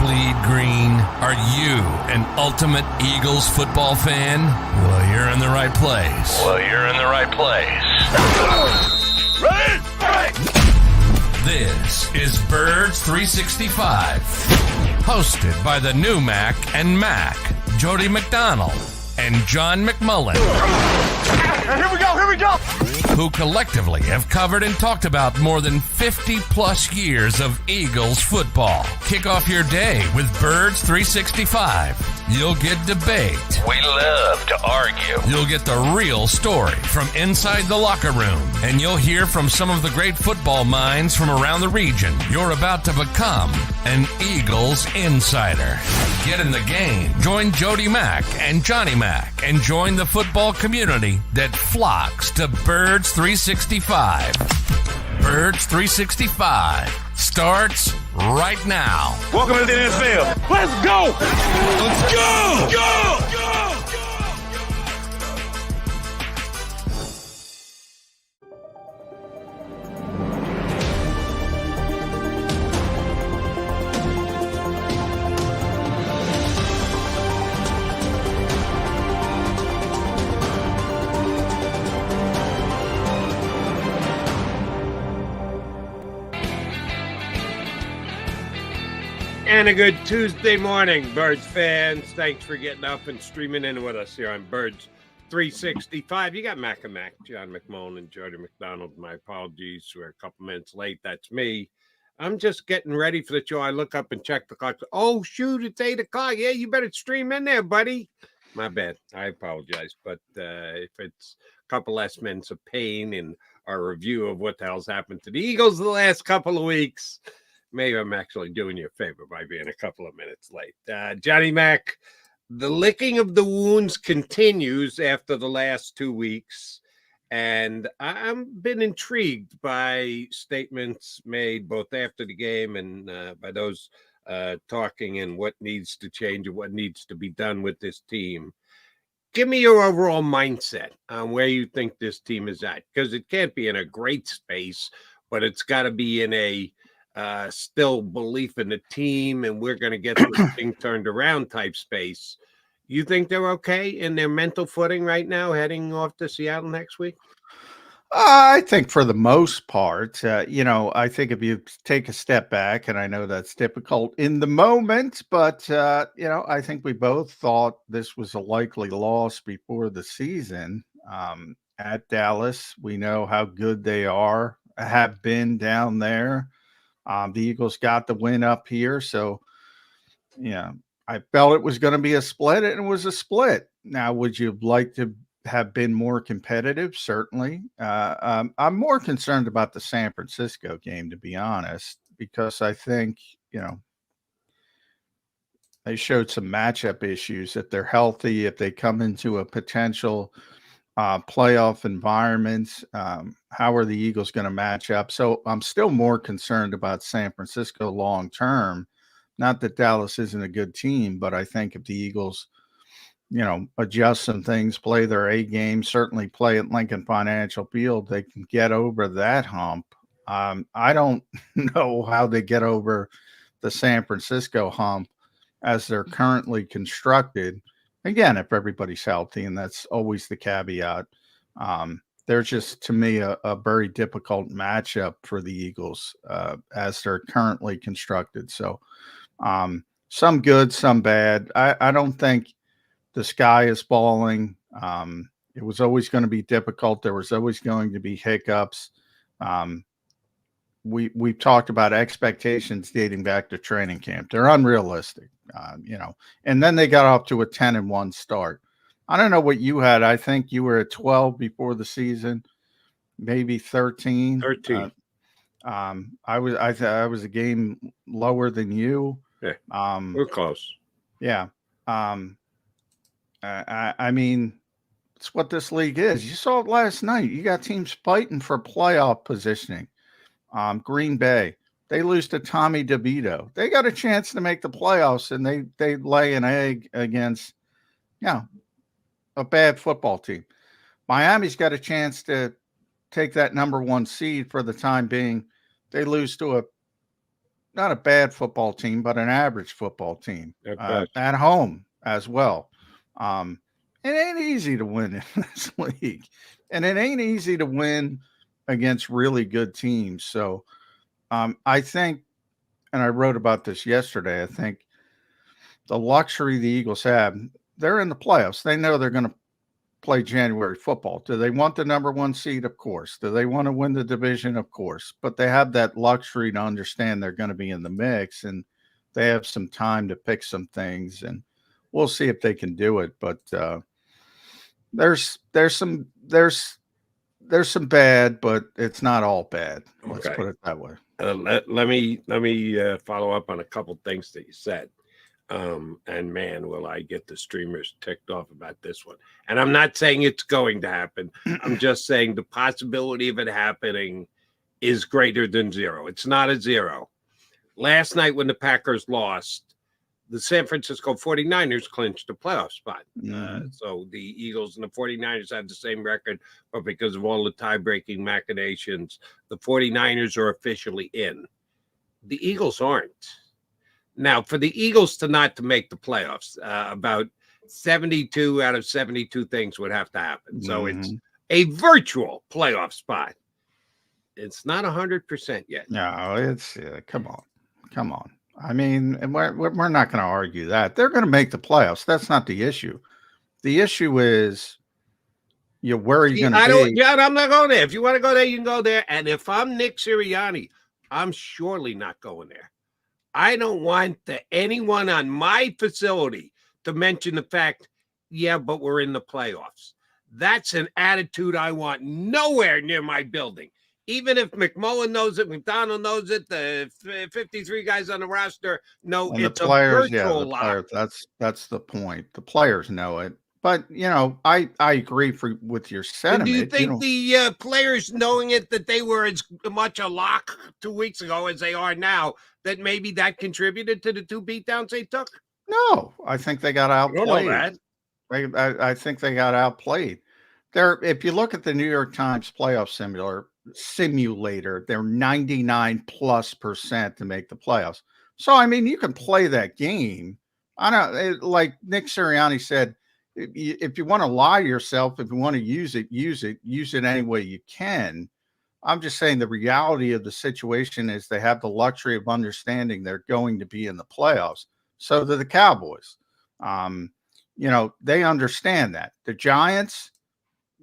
bleed green? Are you an ultimate Eagles football fan? Well, you're in the right place. Ready? This is Birds 365, hosted by the new Mac and Mac, Jody McDonald and John McMullen. Here we go! Who collectively have covered and talked about more than 50 plus years of Eagles football. Kick off your day with Birds 365. You'll get debate. We love to argue. You'll get the real story from inside the locker room. And you'll hear from some of the great football minds from around the region. You're about to become an Eagles insider. Get in the game. Join Jody Mack and Johnny Mack and join the football community that flocks to Birds 365. Birds 365 starts right now. Welcome to the NFL. Let's go! Let's go! Go! And a good Tuesday morning, Birds fans. Thanks for getting up and streaming in with us here on Birds 365. You got Mac and Mac, John McMullen and Jody McDonald. My apologies, we're a couple minutes late. That's me. I'm just getting ready for the show. I look up and check the clock. Oh, shoot, it's 8 o'clock. Yeah, you better stream in there, buddy. My bad. I apologize. But if it's a couple less minutes of pain in our review of what the hell's happened to the Eagles the last couple of weeks, maybe I'm actually doing you a favor by being a couple of minutes late. Johnny Mac, the licking of the wounds continues after the last 2 weeks. And I've been intrigued by statements made both after the game and by those talking and what needs to change and what needs to be done with this team. Give me your overall mindset on where you think this team is at, because it can't be in a great space, but it's got to be in a still belief in the team and we're going to get this thing turned around type space. You think they're okay in their mental footing right now heading off to Seattle next week? I think for the most part, I think if you take a step back, and I know that's difficult in the moment, but, I think we both thought this was a likely loss before the season. At Dallas, we know how good they have been down there. The Eagles got the win up here. So, I felt it was going to be a split, and it was a split. Now, would you like to have been more competitive? Certainly. I'm more concerned about the San Francisco game, to be honest, because I think, they showed some matchup issues. If they're healthy, if they come into a potential playoff environments, how are the Eagles going to match up? So I'm still more concerned about San Francisco long term. Not that Dallas isn't a good team, but I think if the Eagles, adjust some things, play their A game, certainly play at Lincoln Financial Field, they can get over that hump. I don't know how they get over the San Francisco hump as they're currently constructed. Again, if everybody's healthy, and that's always the caveat, they're just, to me, a very difficult matchup for the Eagles as they're currently constructed. So some good, some bad. I don't think the sky is falling. It was always going to be difficult. There was always going to be hiccups. We've talked about expectations dating back to training camp. They're unrealistic, and then they got off to a 10-1 start. I don't know what you had. I think you were at 12 before the season, maybe 13. 13. I was a game lower than you. Yeah, we're close. Yeah. I mean, it's what this league is. You saw it last night. You got teams fighting for playoff positioning. Green Bay, they lose to Tommy DeVito. They got a chance to make the playoffs, and they lay an egg against, a bad football team. Miami's got a chance to take that number one seed for the time being. They lose to not a bad football team, but an average football team At at home as well. It ain't easy to win in this league, and it ain't easy to win against really good teams. So I think, and I wrote about this yesterday, I think the luxury the Eagles have, they're in the playoffs. They know they're going to play January football. Do they want the number 1 seed? Of course. Do they want to win the division? Of course. But they have that luxury to understand they're going to be in the mix, and they have some time to pick some things, and we'll see if they can do it. But there's some bad, but it's not all bad. Let's put it that way. Let me follow up on a couple things that you said. And man, will I get the streamers ticked off about this one. And I'm not saying it's going to happen. I'm just saying the possibility of it happening is greater than 0. It's not a 0. Last night when the Packers lost, the San Francisco 49ers clinched a playoff spot. So the Eagles and the 49ers had the same record, but because of all the tie-breaking machinations, the 49ers are officially in. The Eagles aren't. Now, for the Eagles to make the playoffs, about 72 out of 72 things would have to happen. So it's a virtual playoff spot. It's not 100% yet. No, it's come on. I mean, and we're not going to argue that. They're going to make the playoffs. That's not the issue. The issue is, where are you going to be? Yeah, I'm not going there. If you want to go there, you can go there. And if I'm Nick Sirianni, I'm surely not going there. I don't want anyone on my facility to mention the fact, but we're in the playoffs. That's an attitude I want nowhere near my building. Even if McMullen knows it, McDonald knows it, the 53 guys on the roster know and it's the players, a virtual lock. That's the point. The players know it. But, I agree with your sentiment. Do you think the players knowing it, that they were as much a lock 2 weeks ago as they are now, that maybe that contributed to the 2 beatdowns they took? No, I think they got outplayed. I don't know that. I think they got outplayed. If you look at the New York Times playoff simulator, they're 99+% to make the playoffs. So, I mean, you can play that game. Like Nick Sirianni said, if you want to lie to yourself, if you want to use it any way you can. I'm just saying the reality of the situation is they have the luxury of understanding they're going to be in the playoffs. So do the Cowboys. They understand that. The Giants,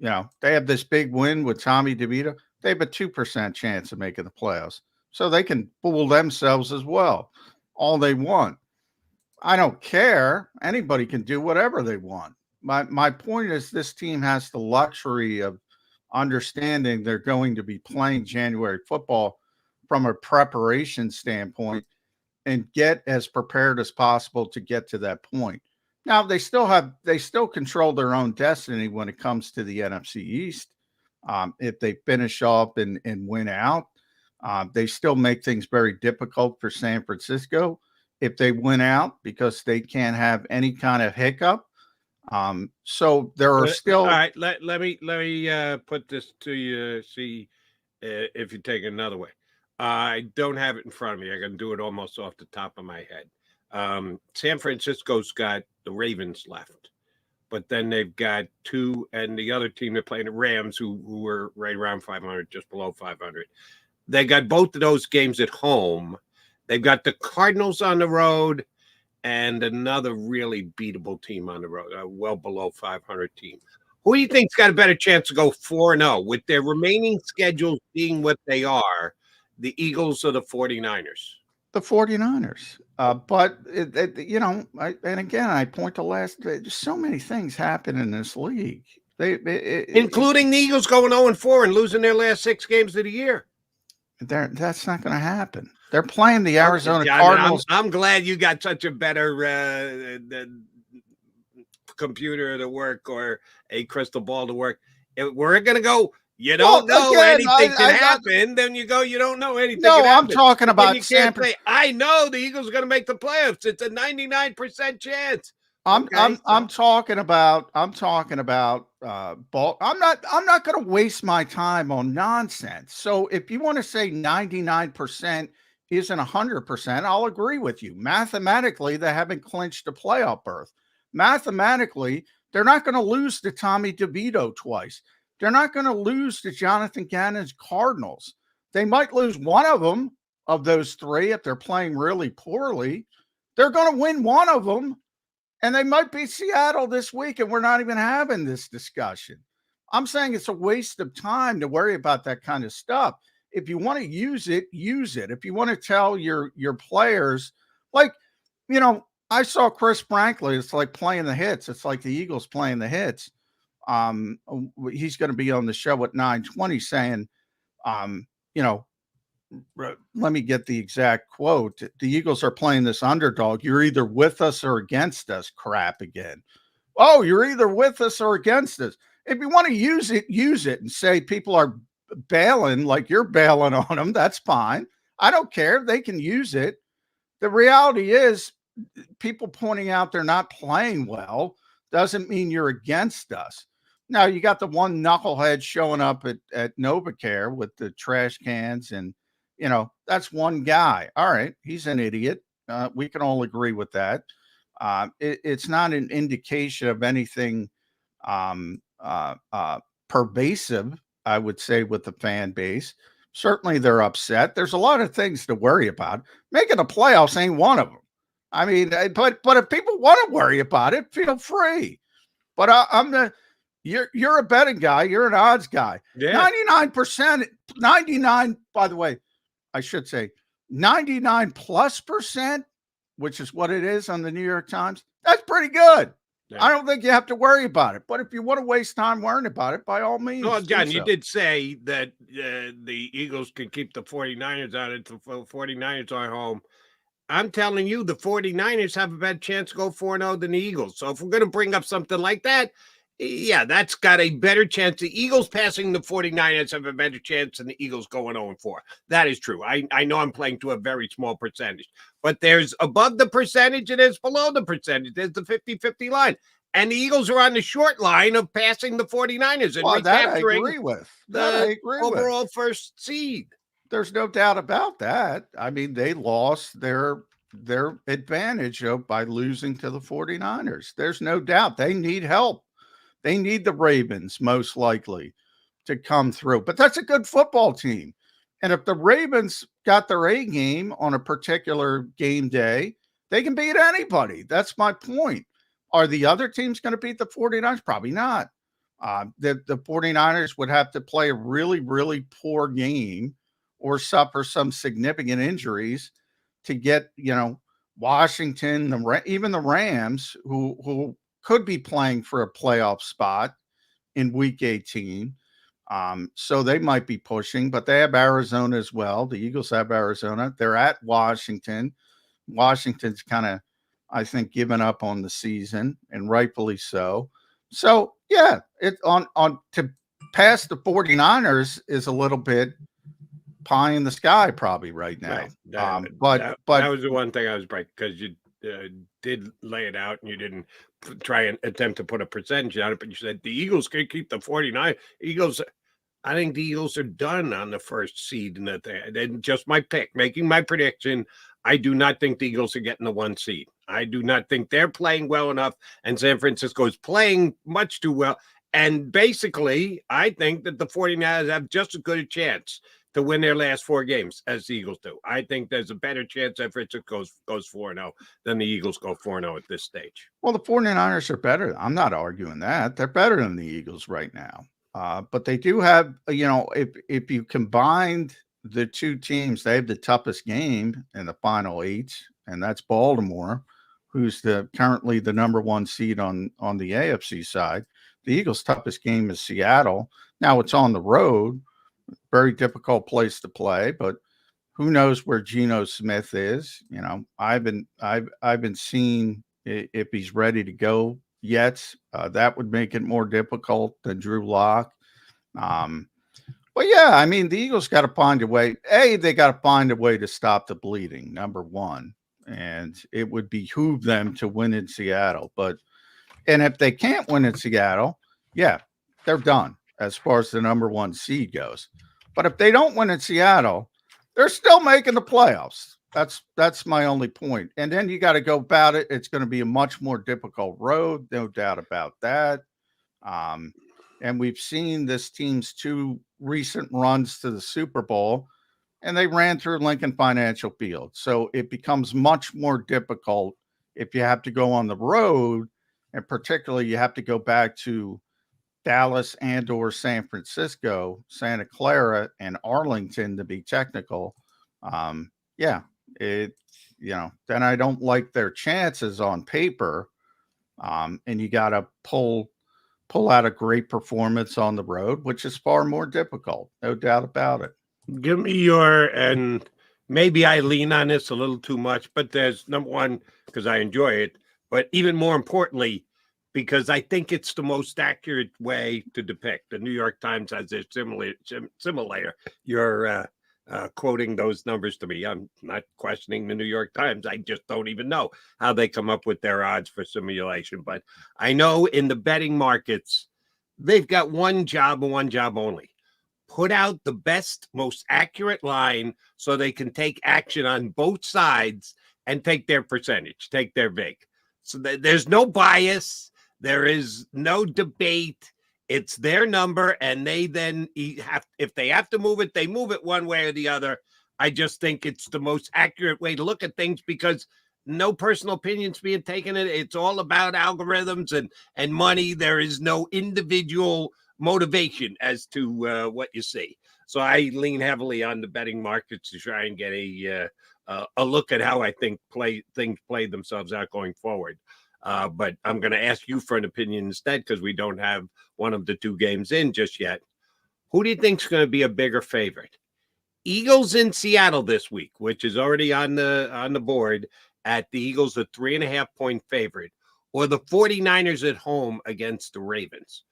they have this big win with Tommy DeVito. They have a 2% chance of making the playoffs. So they can fool themselves as well all they want. I don't care. Anybody can do whatever they want. My point is this team has the luxury of understanding they're going to be playing January football from a preparation standpoint and get as prepared as possible to get to that point. Now they still control their own destiny when it comes to the NFC East. If they finish off and win out, they still make things very difficult for San Francisco if they win out because they can't have any kind of hiccup. So there are still. All right, let me put this to you. See if you take it another way. I don't have it in front of me. I can do it almost off the top of my head. San Francisco's got the Ravens left, but then they've got 2, and the other team they're playing, the Rams, who were right around 500, just below 500. They got both of those games at home. They've got the Cardinals on the road and another really beatable team on the road, well below 500 team. Who do you think's got a better chance to go 4-0 with their remaining schedules being what they are, the Eagles or the 49ers? The 49ers. But, and again, I point to just so many things happen in this league. Including the Eagles going 0-4 and losing their last 6 games of the year. That's not going to happen. They're playing the Arizona Cardinals. I'm glad you got such a better computer to work or a crystal ball to work. If we're going to go, you don't know anything can happen, then you go, you don't know anything. No, I'm talking about I know the Eagles are going to make the playoffs. It's a 99% chance. I'm talking about ball. I'm not going to waste my time on nonsense. So if you want to say 99%, isn't 100%, I'll agree with you. Mathematically, they haven't clinched a playoff berth. Mathematically, they're not going to lose to Tommy DeVito twice. They're not going to lose to Jonathan Gannon's Cardinals. They might lose one of them, of those three, if they're playing really poorly. They're going to win one of them, and they might beat Seattle this week, and we're not even having this discussion. I'm saying it's a waste of time to worry about that kind of stuff. If you want to use it, use it. If you want to tell your players, like, I saw Chris Franklin, it's like playing the hits. It's like the Eagles playing the hits. He's going to be on the show at 9:20 saying, let me get the exact quote. The Eagles are playing this underdog. You're either with us or against us crap again. Oh, you're either with us or against us. If you want to use it and say people are bailing like you're bailing on them, that's fine. I don't care. They can use it. The reality is people pointing out they're not playing well doesn't mean you're against us. Now, you got the one knucklehead showing up at NovaCare with the trash cans, and, that's one guy. All right, he's an idiot. We can all agree with that. It's not an indication of anything pervasive, I would say, with the fan base. Certainly they're upset. There's a lot of things to worry about. Making the playoffs ain't one of them. I mean, but if people want to worry about it, feel free. But you're a betting guy. You're an odds guy. Yeah. 99%, by the way, I should say 99+%, which is what it is on the New York Times. That's pretty good. Yeah. I don't think you have to worry about it. But if you want to waste time worrying about it, by all means. Well, John, you did say that the Eagles can keep the 49ers out if the 49ers are home. I'm telling you, the 49ers have a better chance to go 4-0 than the Eagles. So if we're going to bring up something like that, yeah, that's got a better chance. The Eagles passing the 49ers have a better chance than the Eagles going 0-4. That is true. I know I'm playing to a very small percentage, but there's above the percentage and there's below the percentage. There's the 50-50 line. And the Eagles are on the short line of passing the 49ers and recapturing the overall first seed. There's no doubt about that. I mean, they lost their advantage by losing to the 49ers. There's no doubt. They need help. They need the Ravens, most likely, to come through. But that's a good football team. And if the Ravens got their A game on a particular game day, they can beat anybody. That's my point. Are the other teams going to beat the 49ers? Probably not. The 49ers would have to play a really, really poor game or suffer some significant injuries to get, Washington, even the Rams, who could be playing for a playoff spot in Week 18. So they might be pushing, but they have Arizona as well. The Eagles have Arizona. They're at Washington. Washington's kind of, I think, given up on the season, and rightfully so. So, yeah, to pass the 49ers is a little bit pie in the sky probably right now. Right. But that was the one thing I was right, because you did lay it out and you didn't try and attempt to put a percentage on it, but you said the Eagles can keep the 49 Eagles. I think the Eagles are done on the first seed, and that they just my pick, making my prediction. I do not think the Eagles are getting the 1 seed. I do not think they're playing well enough, and San Francisco is playing much too well. And basically, I think that the 49ers have just as good a chance to win their last 4 games as the Eagles do. I think there's a better chance San Francisco goes 4-0 than the Eagles go 4-0 at this stage. Well, the 49ers are better. I'm not arguing that. They're better than the Eagles right now. But they do have, if you combined the two teams, they have the toughest game in the final 8, and that's Baltimore, who's currently the number 1 seed on the AFC side. The Eagles' toughest game is Seattle. Now it's on the road. Very difficult place to play, but who knows where Geno Smith is? I've been seeing if he's ready to go yet. That would make it more difficult than Drew Lock. But yeah, I mean, the Eagles got to find a way. They got to find a way to stop the bleeding, number 1, and it would behoove them to win in Seattle. And if they can't win in Seattle, yeah, they're done as far as the number 1 seed goes. But if they don't win in Seattle, They're still making the playoffs. That's my only point. And then you got to go about it. It's going to be a much more difficult road, no doubt about that. And we've seen this team's 2 recent runs to the Super Bowl, and they ran through Lincoln Financial Field. So it becomes much more difficult if you have to go on the road, and particularly you have to go back to Dallas and or San Francisco, Santa Clara, and Arlington to be technical. Yeah, then I don't like their chances on paper. And you got to pull out a great performance on the road, which is far more difficult, no doubt about it. Give me your, and maybe I lean on this a little too much, but there's number one, because I enjoy it, but even more importantly, because I think it's the most accurate way to depict. The New York Times has their similar. You're quoting those numbers to me. I'm not questioning the New York Times. I just don't even know how they come up with their odds for simulation. But I know in the betting markets, they've got one job and one job only. Put out the best, most accurate line so they can take action on both sides and take their percentage, take their vig. So there's no bias. There is no debate. It's their number, and they then if they have to move it, they move it one way or the other. I just think it's the most accurate way to look at things because no personal opinions being taken. It's all about algorithms and money. There is no individual motivation as to what you see. So I lean heavily on the betting markets to try and get a look at how I think things play themselves out going forward. But I'm going to ask you for an opinion instead because we don't have one of the 2 games in just yet. Who do you think is going to be a bigger favorite? Eagles in Seattle this week, which is already on the board at the Eagles, a 3.5-point favorite, or the 49ers at home against the Ravens?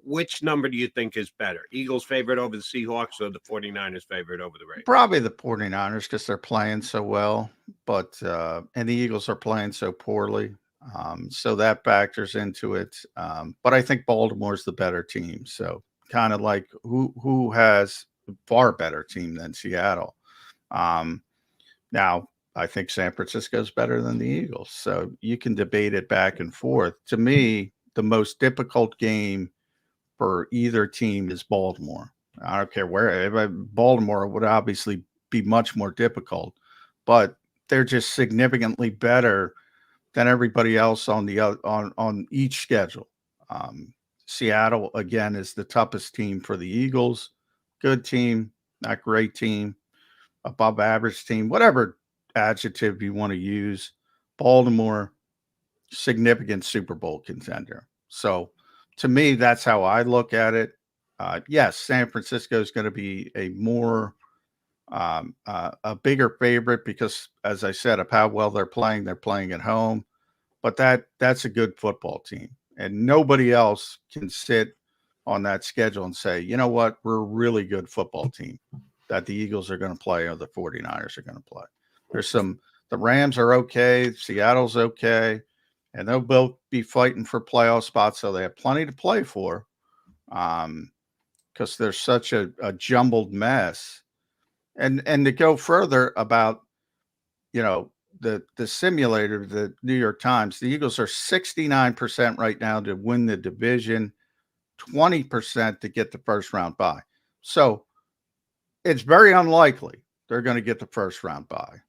Which number do you think is better? Eagles favorite over the Seahawks or the 49ers favorite over the Ravens? Probably the 49ers because they're playing so well, but and the Eagles are playing so poorly. So that factors into it. But I think Baltimore's the better team. So kind of like who has a far better team than Seattle. Now, I think San Francisco's better than the Eagles. So you can debate it back and forth. To me, the most difficult game for either team is Baltimore. I don't care where. Baltimore would obviously be much more difficult, but they're just significantly better than everybody else on each schedule. Seattle, again, is the toughest team for the Eagles. Good team, not great team, above average team, whatever adjective you want to use. Baltimore, significant Super Bowl contender. So to me, that's how I look at it. Yes, San Francisco is going to be a bigger favorite because, as I said, of how well they're playing at home. But that's a good football team, and nobody else can sit on that schedule and say, you know what, we're a really good football team that the Eagles are going to play or the 49ers are going to play. The Rams are okay, Seattle's okay, and they'll both be fighting for playoff spots, so they have plenty to play for. Because there's such a jumbled mess. And to go further about, the simulator, the New York Times, the Eagles are 69% right now to win the division, 20% to get the first round bye. So it's very unlikely they're going to get the first round bye.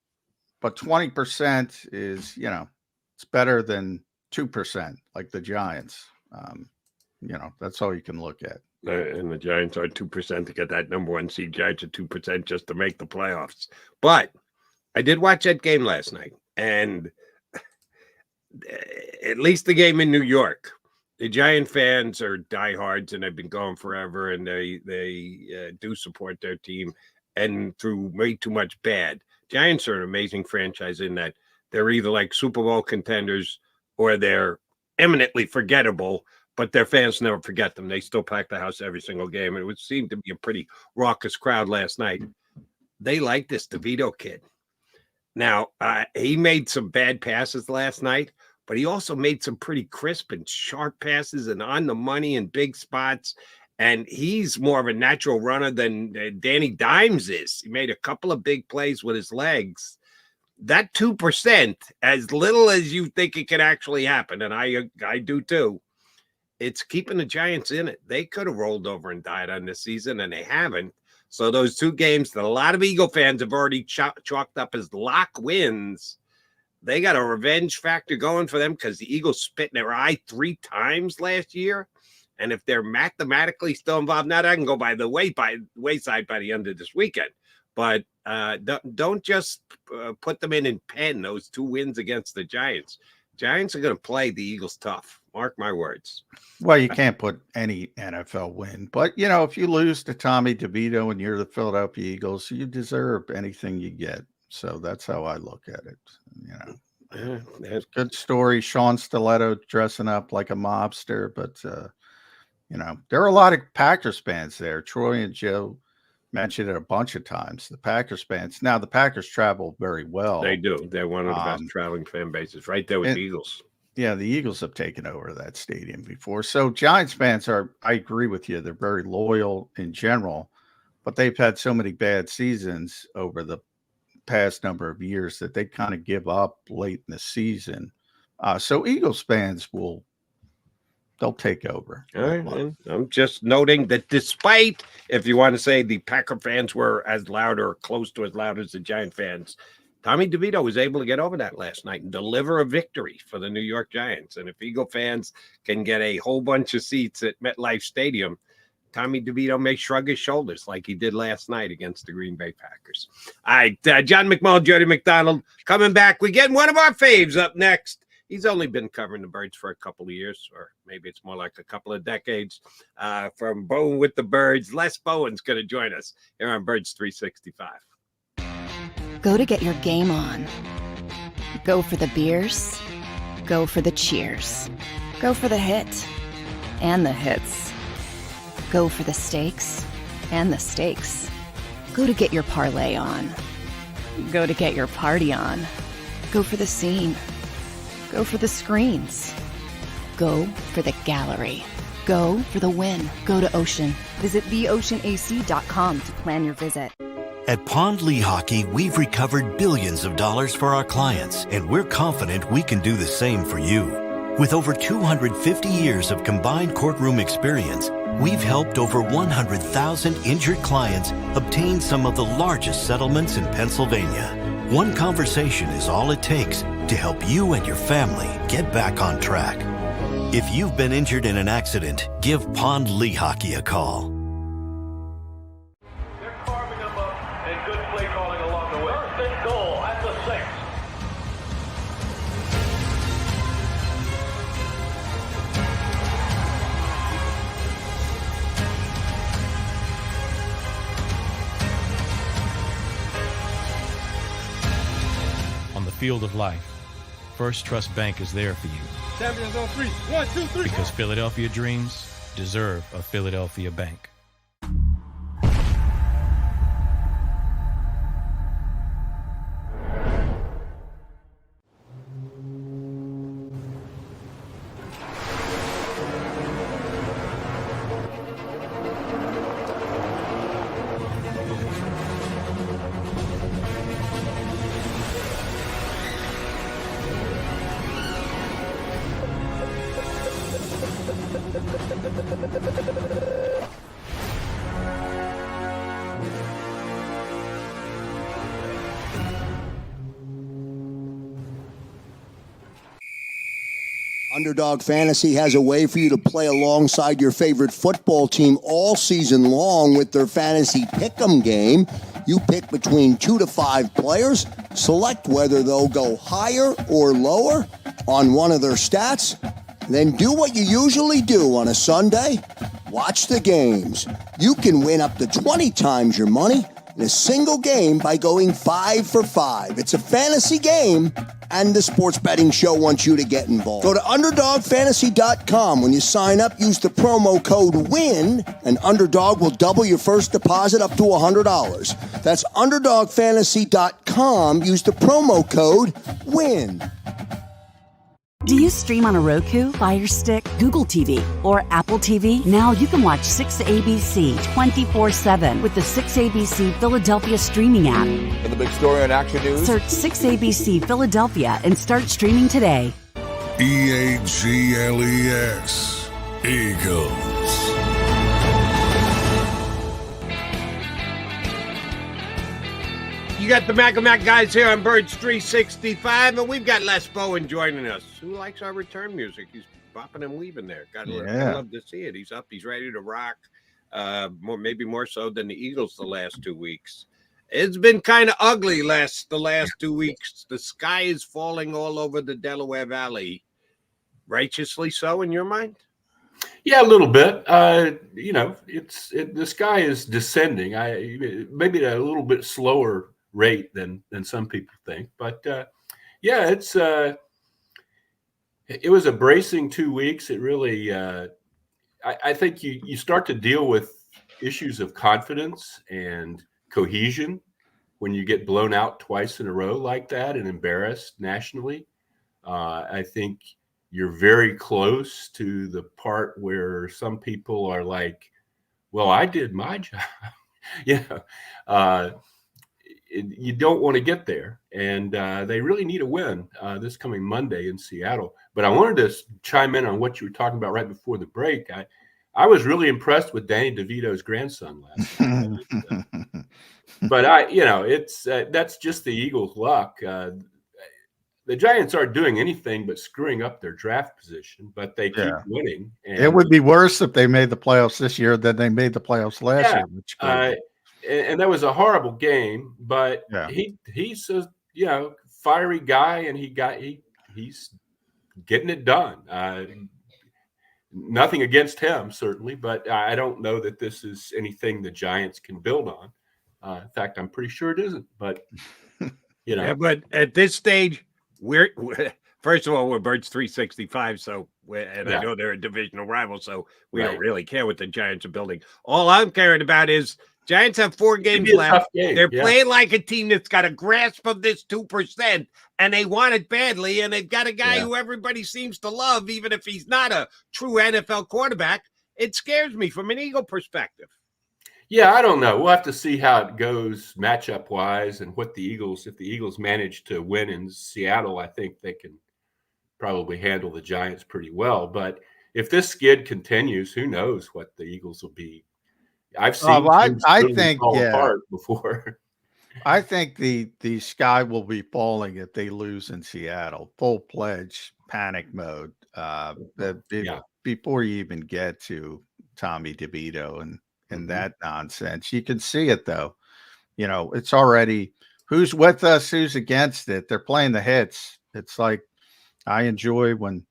But 20% is, it's better than 2%, like the Giants. That's all you can look at. And the Giants are 2% to get that number 1 seed. Giants are 2% just to make the playoffs. But I did watch that game last night, and at least the game in New York, the Giant fans are diehards, and they've been going forever, and they do support their team, and through way too much bad. Giants are an amazing franchise in that they're either like Super Bowl contenders or they're eminently forgettable, but their fans never forget them. They still pack the house every single game. And it would seem to be a pretty raucous crowd last night. They like this DeVito kid. Now, he made some bad passes last night, but he also made some pretty crisp and sharp passes and on the money in big spots. And he's more of a natural runner than Danny Dimes is. He made a couple of big plays with his legs. That 2%, as little as you think it can actually happen, and I do too, it's keeping the Giants in it. They could have rolled over and died on this season, and they haven't. So those 2 games that a lot of Eagle fans have already chalked up as lock wins, they got a revenge factor going for them because the Eagles spit in their eye 3 times last year. And if they're mathematically still involved, now that can go by the wayside by the end of this weekend. But don't just put them in pen, those 2 wins against the Giants. Giants are going to play the Eagles tough. Mark my words. Well, you can't put any NFL win. But, if you lose to Tommy DeVito and you're the Philadelphia Eagles, you deserve anything you get. So that's how I look at it. Good story. Sean Stiletto dressing up like a mobster. But, there are a lot of Packers fans there. Troy and Joe mentioned it a bunch of times. The Packers fans. Now, the Packers travel very well. They do. They're one of the best traveling fan bases, right there with the Eagles. Yeah, the Eagles have taken over that stadium before. So Giants fans I agree with you. They're very loyal in general, but they've had so many bad seasons over the past number of years that they kind of give up late in the season. So Eagles fans they'll take over. All right. I'm just noting that despite, if you want to say the Packer fans were as loud or close to as loud as the Giant fans, Tommy DeVito was able to get over that last night and deliver a victory for the New York Giants. And if Eagle fans can get a whole bunch of seats at MetLife Stadium, Tommy DeVito may shrug his shoulders like he did last night against the Green Bay Packers. All right, John McMullen, Jody McDonald coming back. We get one of our faves up next. He's only been covering the Birds for a couple of years, or maybe it's more like a couple of decades. From Bowen with the Birds, Les Bowen's going to join us here on Birds 365. Go to get your game on. Go for the beers. Go for the cheers. Go for the hit and the hits. Go for the stakes and the stakes. Go to get your parlay on. Go to get your party on. Go for the scene. Go for the screens. Go for the gallery. Go for the win. Go to Ocean. Visit theoceanac.com to plan your visit. At Pond Lehocky, we've recovered billions of dollars for our clients, and we're confident we can do the same for you. With over 250 years of combined courtroom experience, we've helped over 100,000 injured clients obtain some of the largest settlements in Pennsylvania. One conversation is all it takes to help you and your family get back on track. If you've been injured in an accident, give Pond Lehocky a call. Field of life, First Trust Bank is there for you. Champions on 3. 1, 2, 3. Because Philadelphia dreams deserve a Philadelphia bank. Underdog Fantasy has a way for you to play alongside your favorite football team all season long with their Fantasy Pick'em game. You pick between 2 to 5 players, select whether they'll go higher or lower on one of their stats, then do what you usually do on a Sunday, watch the games. You can win up to 20 times your money in a single game by going 5 for 5. It's a fantasy game, and the Sports Betting Show wants you to get involved. Go to UnderdogFantasy.com. When you sign up, use the promo code WIN, and Underdog will double your first deposit up to $100. That's UnderdogFantasy.com. Use the promo code WIN. Do you stream on a Roku, Fire Stick, Google TV, or Apple TV? Now you can watch 6ABC 24/7 with the 6ABC Philadelphia streaming app. And the big story on Action News? Search 6ABC Philadelphia and start streaming today. EAGLES. Eagles. You got the Mac guys here on Birds 365, and we've got Les Bowen joining us, who likes our return music. He's bopping and weaving there. Gotta love to see it. He's up. He's ready to rock. Maybe more so than the Eagles the last 2 weeks. It's been kind of ugly the last 2 weeks. The sky is falling all over the Delaware Valley. Righteously so, in your mind? Yeah, a little bit. The sky is descending. Maybe at a little bit slower rate than some people think, but it was a bracing 2 weeks. It really, I think you start to deal with issues of confidence and cohesion when you get blown out twice in a row like that and embarrassed nationally. I think you're very close to the part where some people are like, well, I did my job. You don't want to get there, and they really need a win this coming Monday in Seattle. But I wanted to chime in on what you were talking about right before the break. I was really impressed with Danny DeVito's grandson last night. But that's just the Eagles' luck. The Giants aren't doing anything but screwing up their draft position, but they keep winning. And it would be worse if they made the playoffs this year than they made the playoffs last year. And that was a horrible game, but he's a fiery guy, and he's getting it done. Nothing against him, certainly, but I don't know that this is anything the Giants can build on. In fact, I'm pretty sure it isn't. But but at this stage, we're first of all, we're Birds 365, so I know they're a divisional rival, so we don't really care what the Giants are building. All I'm caring about is Giants have 4 games left. They're playing like a team that's got a grasp of this 2%, and they want it badly, and they've got a guy who everybody seems to love, even if he's not a true NFL quarterback. It scares me from an Eagle perspective. Yeah, I don't know. We'll have to see how it goes matchup-wise and what if the Eagles manage to win in Seattle, I think they can probably handle the Giants pretty well. But if this skid continues, who knows what the Eagles will be. I've seen teams fall apart before. I think the sky will be falling if they lose in Seattle. Full-fledged panic mode before you even get to Tommy DeVito and that nonsense. You can see it, though. It's already who's with us, who's against it. They're playing the hits. It's like I enjoy when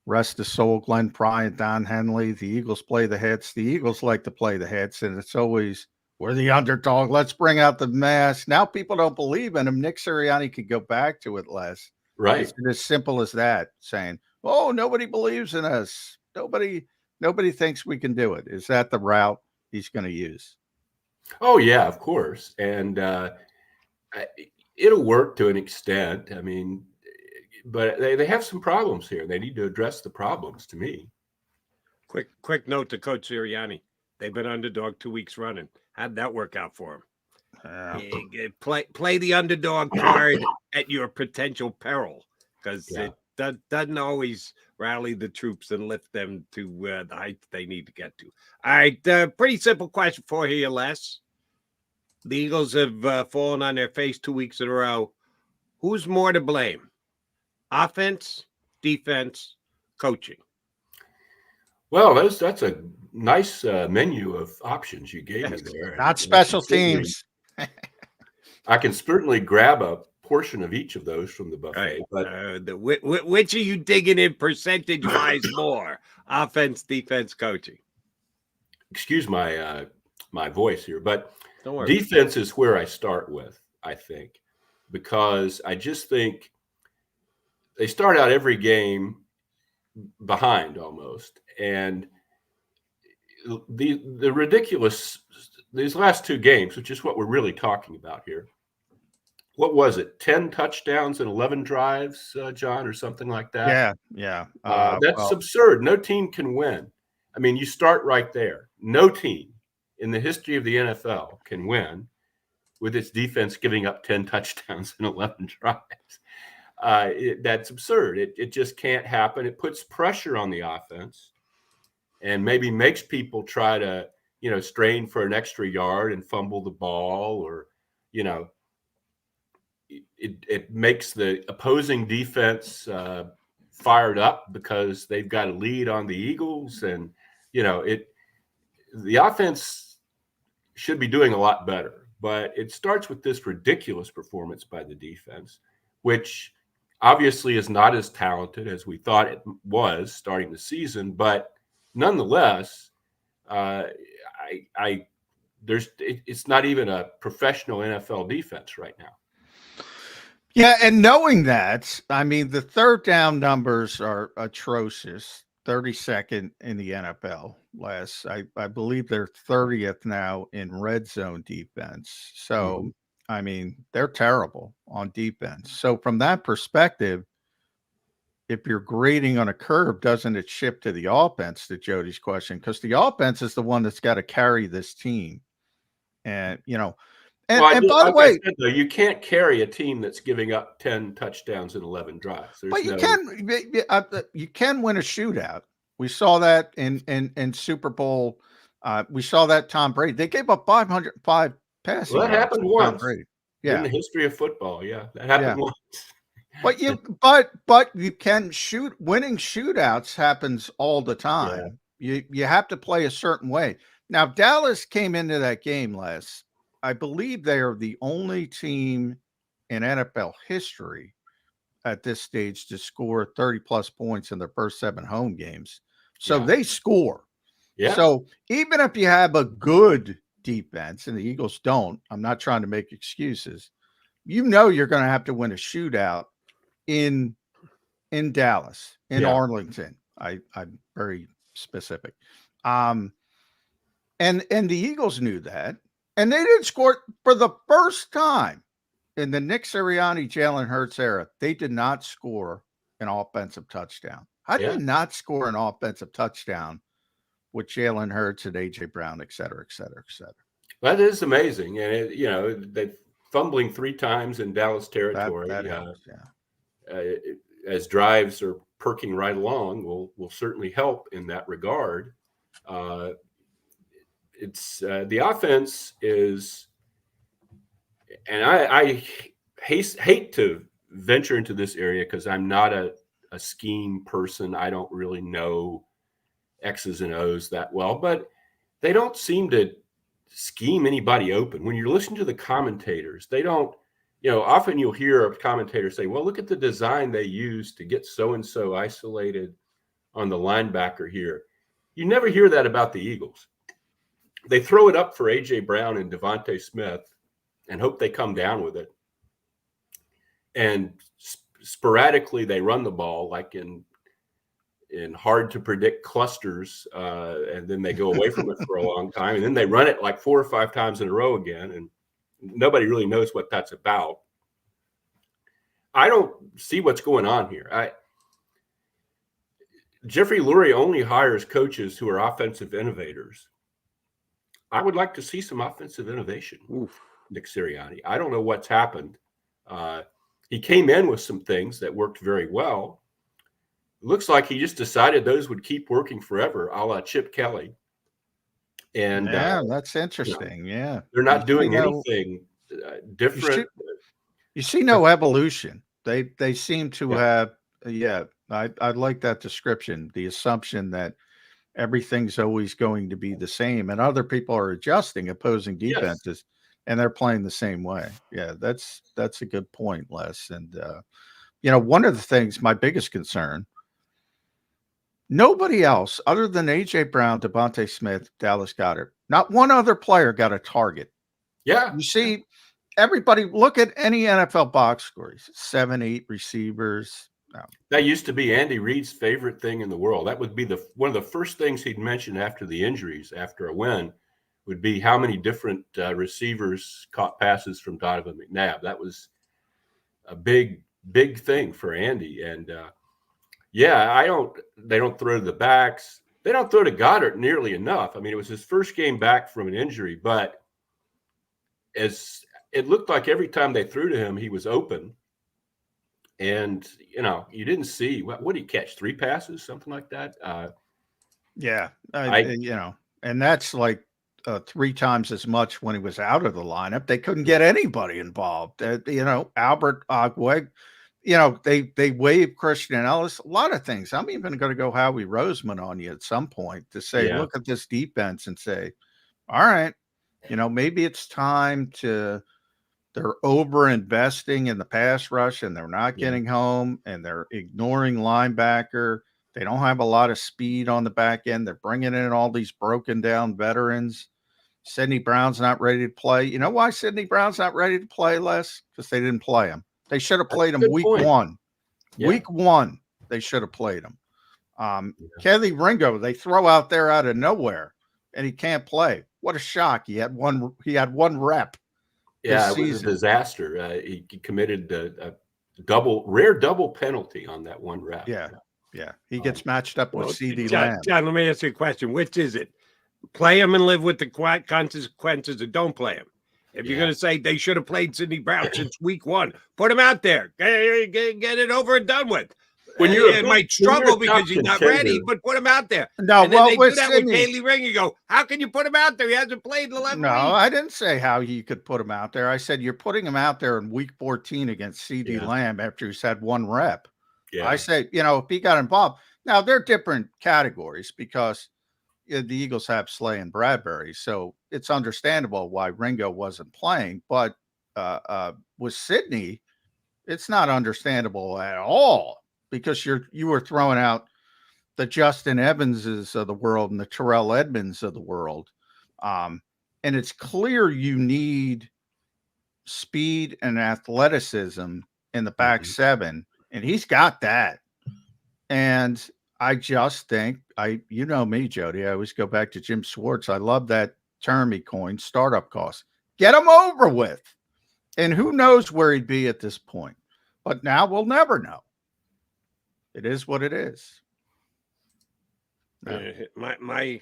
rest his soul, Glenn Pry and Don Henley. The Eagles play the hits. The Eagles like to play the hits, and it's always, we're the underdog. Let's bring out the mask. Now people don't believe in him. Nick Sirianni could go back to it less. Right. It's as simple as that, saying, oh, nobody believes in us. Nobody thinks we can do it. Is that the route he's going to use? Oh, yeah, of course. And it'll work to an extent. I mean, but they have some problems here. They need to address the problems, to me. Quick note to Coach Sirianni. They've been underdog 2 weeks running. How'd that work out for him? Play the underdog card at your potential peril, because it doesn't always rally the troops and lift them to the heights they need to get to. All right, pretty simple question for you, Les. The Eagles have fallen on their face 2 weeks in a row. Who's more to blame? Offense, defense, coaching? Well, that's a nice menu of options you gave me there. Not special teams. I can certainly grab a portion of each of those from the buffet. Right. But which are you digging in percentage-wise more? Offense, defense, coaching? Excuse my my voice here, but don't worry. Defense is where I start with, I think, because I just think they start out every game behind almost. And the ridiculous, these last 2 games, which is what we're really talking about here, what was it, 10 touchdowns and 11 drives, John, or something like that? Yeah. That's absurd. No team can win. I mean, you start right there. No team in the history of the NFL can win with its defense giving up 10 touchdowns and 11 drives. That's absurd. It just can't happen. It puts pressure on the offense and maybe makes people try to, strain for an extra yard and fumble the ball, or, it makes the opposing defense fired up because they've got a lead on the Eagles. And, the offense should be doing a lot better, but it starts with this ridiculous performance by the defense, which obviously is not as talented as we thought it was starting the season. But nonetheless, it's not even a professional NFL defense right now. Yeah, and knowing that, I mean, the third down numbers are atrocious. 32nd in the NFL. I believe they're 30th now in red zone defense. So, I mean, they're terrible on defense. So from that perspective, if you're grading on a curve, doesn't it shift to the offense, to Jody's question? Because the offense is the one that's got to carry this team. And, and by the way, said, though, you can't carry a team that's giving up 10 touchdowns and 11 drives. But you can win a shootout. We saw that in Super Bowl. We saw that Tom Brady. They gave up 505 passing. Well, that happened once. Yeah, in the history of football. Yeah, that happened once. But you can shoot. Winning shootouts happens all the time. Yeah. You have to play a certain way. Now Dallas came into that game last. I believe they are the only team in NFL history at this stage to score 30-plus points in their first 7 home games. So they score. Yeah. So even if you have a good defense, and the Eagles don't, I'm not trying to make excuses, you're going to have to win a shootout in Dallas, in Arlington. I'm very specific. And the Eagles knew that. And they didn't score for the first time in the Nick Sirianni, Jalen Hurts era. They did not score an offensive touchdown. How do you not score an offensive touchdown with Jalen Hurts and A.J. Brown, et cetera, et cetera, et cetera? That is amazing. And, they're fumbling 3 times in Dallas territory. That helps, as drives are perking right along, will certainly help in that regard. It's the offense is, and I hate to venture into this area because I'm not a scheme person. I don't really know X's and O's that well, but they don't seem to scheme anybody open. When you're listening to the commentators, they don't, often you'll hear a commentator say, well, look at the design they used to get so-and-so isolated on the linebacker here. You never hear that about the Eagles. They throw it up for A.J. Brown and Devontae Smith and hope they come down with it. And sporadically they run the ball like in hard to predict clusters, and then they go away from it for a long time, and then they run it like 4 or 5 times in a row again, and nobody really knows what that's about. I don't see what's going on here. Jeffrey Lurie only hires coaches who are offensive innovators. I would like to see some offensive innovation. Nick Sirianni. I don't know what's happened. He came in with some things that worked very well. It looks like he just decided those would keep working forever, a la Chip Kelly. And that's interesting. They're not doing anything different. You see no evolution. They seem to have. I like that description. The assumption that everything's always going to be the same, and other people are adjusting opposing defenses, and they're playing the same way. Yeah, that's a good point, Les. And one of the things, my biggest concern, nobody else other than A.J. Brown, Devontae Smith, Dallas Goedert, not one other player got a target. Yeah. You see, everybody look at any NFL box scores, 7, 8 receivers. No. That used to be Andy Reid's favorite thing in the world. That would be one of the first things he'd mention after the injuries, after a win, would be how many different receivers caught passes from Donovan McNabb. That was a big thing for Andy. And they don't throw to the backs. They don't throw to Goddard nearly enough. I mean, it was his first game back from an injury, but as it looked like every time they threw to him, he was open. And, you didn't see what did he catch? 3 passes, something like that. And that's like 3 times as much when he was out of the lineup. They couldn't get anybody involved. Albert Ogweg, they waived Christian Ellis, a lot of things. I'm even going to go Howie Roseman on you at some point to say, look at this defense and say, all right, maybe it's time they're over investing in the pass rush and they're not getting home and they're ignoring linebacker. They don't have a lot of speed on the back end. They're bringing in all these broken down veterans. Sidney Brown's not ready to play. You know why Sidney Brown's not ready to play, Les? Because they didn't play him. They should have played him week 1. Yeah. Week 1, they should have played him. Kelly Ringo, they throw out there out of nowhere, and he can't play. What a shock! He had one rep. Yeah, it was a disaster. He committed a rare double penalty on that one rep. Yeah. He gets matched up with CD Lamb. John, let me ask you a question. Which is it? Play him and live with the consequences, or don't play him. If you're going to say they should have played Sidney Brown since week 1, put him out there. Get it over and done with. It might struggle because he's not ready, but put him out there. No, and then they do that with Kaylee Ring. You go, how can you put him out there? He hasn't played in 11 weeks. I didn't say how you could put him out there. I said you're putting him out there in week 14 against CD Lamb after he's had 1 rep. Yeah. I say, if he got involved. Now, they're different categories because the Eagles have Slay and Bradbury, so it's understandable why Ringo wasn't playing. But with Sidney, it's not understandable at all because you were throwing out the Justin Evanses of the world and the Terrell Edmonds of the world. And it's clear you need speed and athleticism in the back 7, and he's got that. And I just think you know me, Jody. I always go back to Jim Schwartz. I love that term he coined, startup costs. Get him over with. And who knows where he'd be at this point. But now we'll never know. It is what it is. My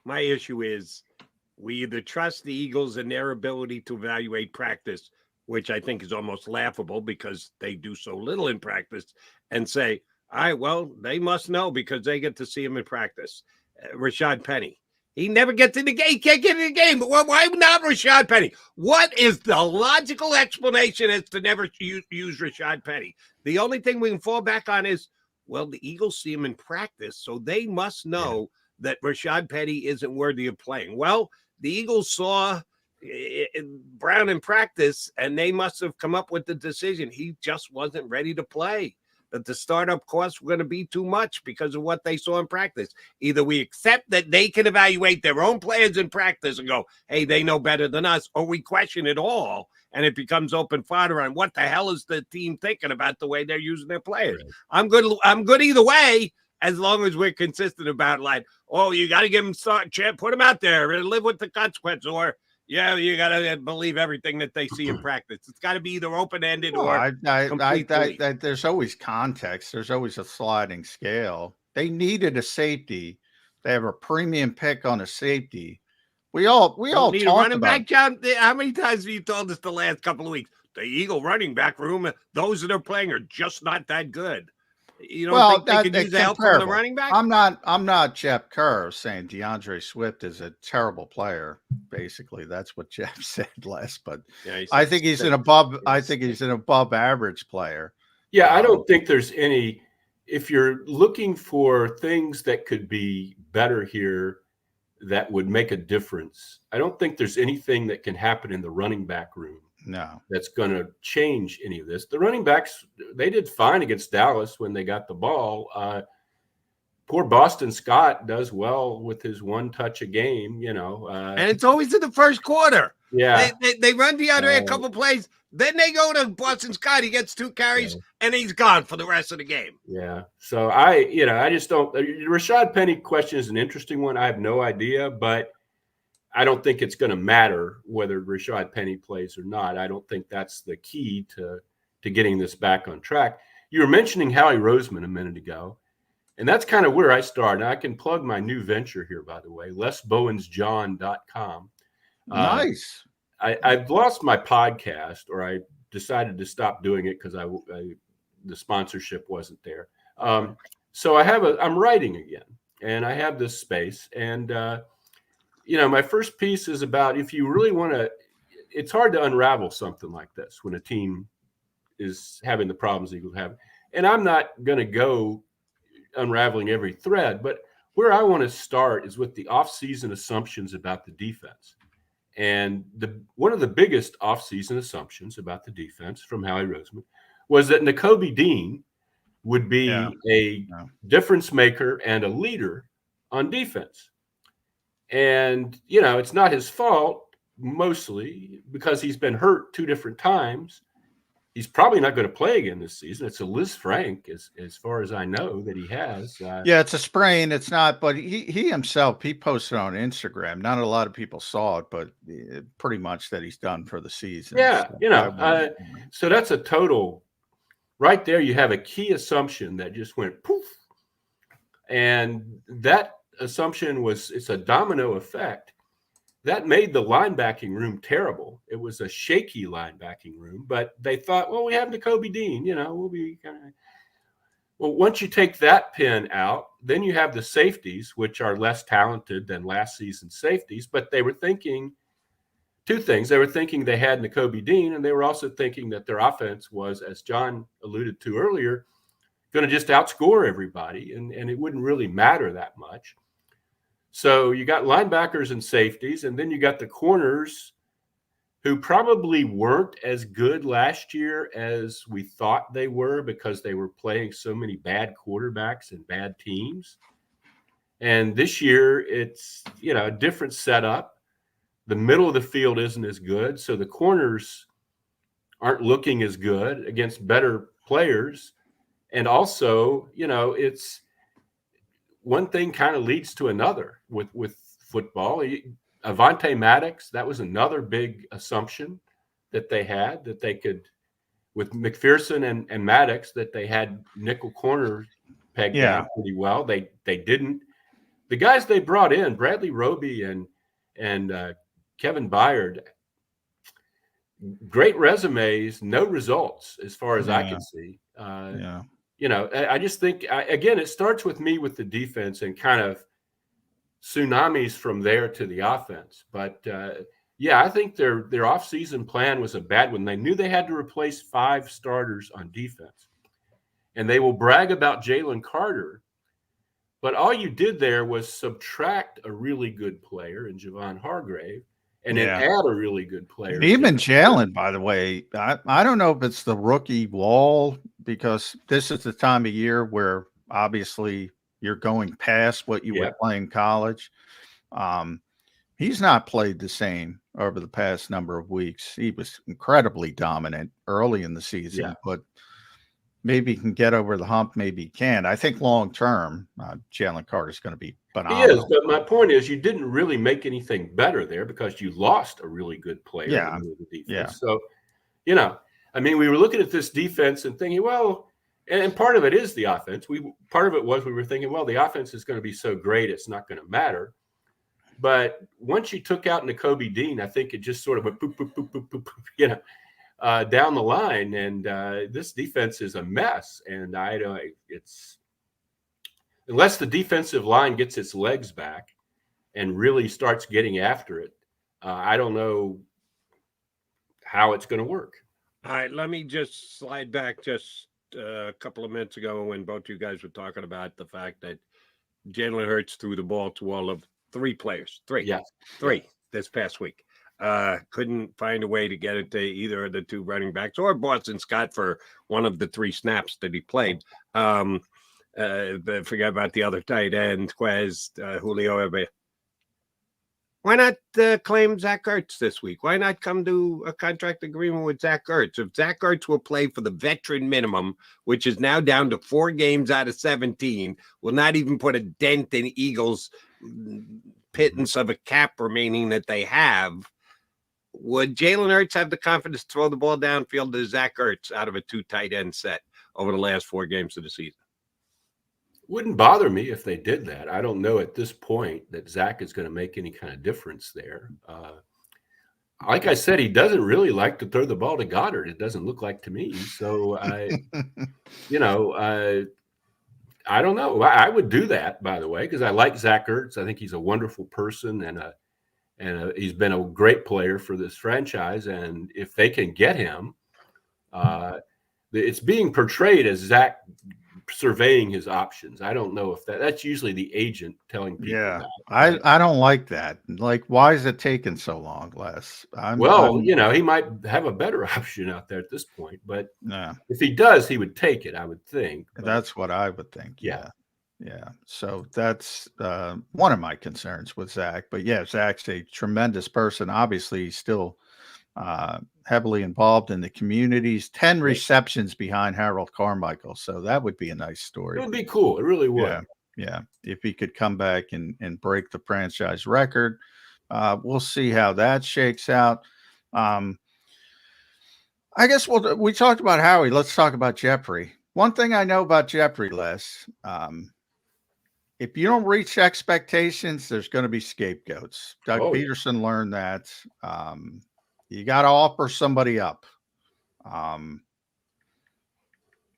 issue is we either trust the Eagles and their ability to evaluate practice, which I think is almost laughable because they do so little in practice, and say, all right, well, they must know because they get to see him in practice. Rashad Penny. He never gets in the game. He can't get in the game. But why not Rashad Penny? What is the logical explanation as to never use Rashad Penny? The only thing we can fall back on is, well, the Eagles see him in practice, so they must know that Rashad Penny isn't worthy of playing. Well, the Eagles saw Brown in practice, and they must have come up with the decision. He just wasn't ready to play. That the startup costs were going to be too much because of what they saw in practice. Either we accept that they can evaluate their own players in practice and go, hey, they know better than us, or we question it all, and it becomes open fodder on what the hell is the team thinking about the way they're using their players. Right. I'm good either way, as long as we're consistent about, like, oh, you got to give them put them out there and live with the consequence, or you got to believe everything that they see in practice. It's got to be either open-ended or there's always context. There's always a sliding scale. They needed a safety. They have a premium pick on a safety. We all need a running back, John. How many times have you told us the last couple of weeks? The Eagle running back room, those that are playing are just not that good. You don't think they could use the help from the running back? I'm not Jeff Kerr saying DeAndre Swift is a terrible player. Basically, that's what Jeff said last. But I think he's an above average player. Yeah, I don't think there's any. If you're looking for things that could be better here, that would make a difference, I don't think there's anything that can happen in the running back room. No, that's going to change any of this. The running backs, they did fine against Dallas when they got the ball. Poor Boston Scott does well with his one touch a game, and it's always in the first quarter. Yeah, they run DeAndre a couple plays, then they go to Boston Scott. He gets 2 carries and he's gone for the rest of the game. Yeah, so I just don't. Rashad Penny question is an interesting one. I have no idea, but I don't think it's going to matter whether Rashad Penny plays or not. I don't think that's the key to to getting this back on track. You were mentioning Howie Roseman a minute ago, and that's kind of where I started. I can plug my new venture here, by the way, lesbowensjohn.com. Nice. I've lost my podcast, or I decided to stop doing it because the sponsorship wasn't there. So I'm writing again, and I have this space. And, my first piece is about, if you really want to, it's hard to unravel something like this when a team is having the problems Eagles have. And I'm not going to go unraveling every thread, but where I want to start is with the offseason assumptions about the defense. And one of the biggest offseason assumptions about the defense from Howie Roseman was that Nakobe Dean would be a difference maker and a leader on defense. And, it's not his fault, mostly, because he's been hurt 2 different times. He's probably not going to play again this season. It's a Liz Frank, as far as I know, that he has. It's a sprain. It's not, but he himself, he posted on Instagram. Not a lot of people saw it, but pretty much that he's done for the season. Yeah, so that's a total. Right there, you have a key assumption that just went poof. And that assumption it's a domino effect. That made the linebacking room terrible. It was a shaky linebacking room, but they thought, well, we have Nakobe Dean, we'll be kind of. Well, once you take that pin out, then you have the safeties, which are less talented than last season's safeties, but they were thinking 2 things. They were thinking they had Nakobe Dean, and they were also thinking that their offense was, as John alluded to earlier, going to just outscore everybody, and it wouldn't really matter that much. So you got linebackers and safeties, and then you got the corners, who probably weren't as good last year as we thought they were because they were playing so many bad quarterbacks and bad teams. And this year it's, a different setup. The middle of the field isn't as good, so the corners aren't looking as good against better players. And also, it's one thing kind of leads to another with football. Avonte Maddox, that was another big assumption that they had, that they could, with McPherson and Maddox, that they had nickel corner pegged down pretty well. They didn't. The guys they brought in, Bradley Roby and Kevin Byard, great resumes, no results as far as I can see. I just think, again, it starts with me with the defense and kind of tsunamis from there to the offense. But, I think their offseason plan was a bad one. They knew they had to replace 5 starters on defense. And they will brag about Jalen Carter. But all you did there was subtract a really good player in Javon Hargrave and then add a really good player. Even Jalen, by the way, I don't know if it's the rookie wall, because this is the time of year where obviously you're going past what you were playing college. He's not played the same over the past number of weeks. He was incredibly dominant early in the season, but maybe he can get over the hump. Maybe he can. I think long term, Jalen Carter is going to be phenomenal. He is, but my point is, you didn't really make anything better there because you lost a really good player in the defense. So, we were looking at this defense and thinking, well, and part of it is the offense. Part of it was we were thinking, well, the offense is going to be so great, it's not going to matter. But once you took out Nakobe Dean, I think it just sort of went poop, poop, poop, poop, poop, poop, down the line. And this defense is a mess. And it's unless the defensive line gets its legs back and really starts getting after it, I don't know how it's going to work. All right, let me just slide back just a couple of minutes ago when both you guys were talking about the fact that Jalen Hurts threw the ball to all of 3 players. 3 this past week. Couldn't find a way to get it to either of the 2 running backs or Boston Scott for one of the 3 snaps that he played. Forget about the other tight end, Quez, Julio. Why not claim Zach Ertz this week? Why not come to a contract agreement with Zach Ertz? If Zach Ertz will play for the veteran minimum, which is now down to 4 games out of 17, will not even put a dent in Eagles' pittance of a cap remaining that they have. would Jalen Hurts have the confidence to throw the ball downfield to Zach Ertz out of a 2 tight end set over the last 4 games of the season? Wouldn't bother me if they did that. I don't know at this point that Zach is going to make any kind of difference there. Like I said, he doesn't really like to throw the ball to Goddard. It doesn't look like to me. So I don't know. I would do that, by the way, because I like Zach Ertz. I think he's a wonderful person and he's been a great player for this franchise. And if they can get him, it's being portrayed as Zach surveying his options. I don't know if that's usually the agent telling people. Yeah, I don't like that. Like, why is it taking so long, Les? He might have a better option out there at this point, but if he does, he would take it, I would think. But that's what I would think. Yeah. So that's one of my concerns with Zach. But yeah, Zach's a tremendous person. Obviously, he's still heavily involved in the communities. 10 receptions behind Harold Carmichael. So that would be a nice story. It would be cool. It really would. Yeah. If he could come back and break the franchise record, we'll see how that shakes out. I guess we talked about Howie. Let's talk about Jeffrey. One thing I know about Jeffrey, Les, if you don't reach expectations, there's going to be scapegoats. Doug Peterson learned that. You got to offer somebody up. I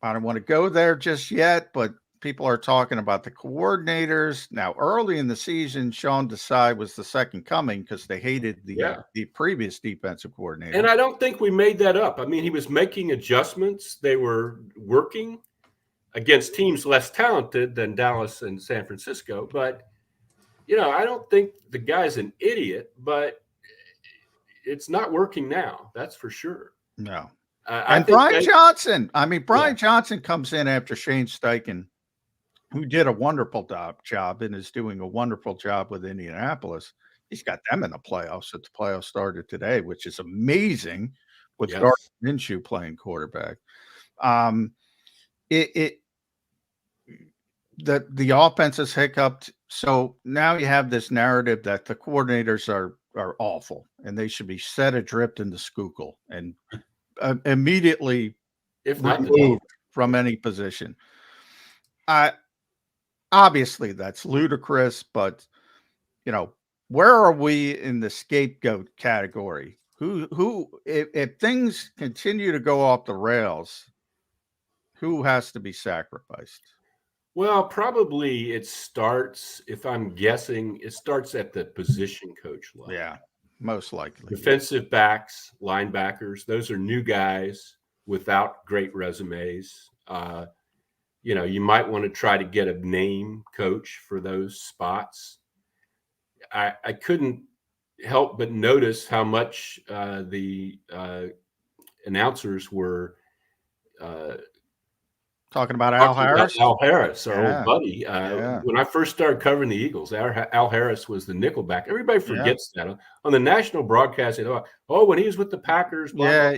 don't want to go there just yet, but people are talking about the coordinators. Now, early in the season, Sean Desai was the second coming because they hated the previous defensive coordinator. And I don't think we made that up. I mean, he was making adjustments. They were working against teams less talented than Dallas and San Francisco. But, I don't think the guy's an idiot, but it's not working now. That's for sure. No. And Brian Johnson. I mean, Brian Johnson comes in after Shane Steichen, who did a wonderful job and is doing a wonderful job with Indianapolis. He's got them in the playoffs. The playoffs started today, which is amazing with Gardner Minshew playing quarterback. The offense has hiccuped. So now you have this narrative that the coordinators are awful and they should be set adrift in the Schuylkill and immediately removed from any position. Obviously that's ludicrous, but where are we in the scapegoat category? Who if things continue to go off the rails, who has to be sacrificed? Well, probably it starts, if I'm guessing, it starts at the position coach level. Yeah, most likely. Defensive backs, linebackers, those are new guys without great resumes. You might want to try to get a name coach for those spots. I couldn't help but notice how much the announcers were talking about Al Harris. Al Harris, our old buddy. When I first started covering the Eagles, Al Harris was the nickelback. Everybody forgets that. On the national broadcast, when he was with the Packers. He was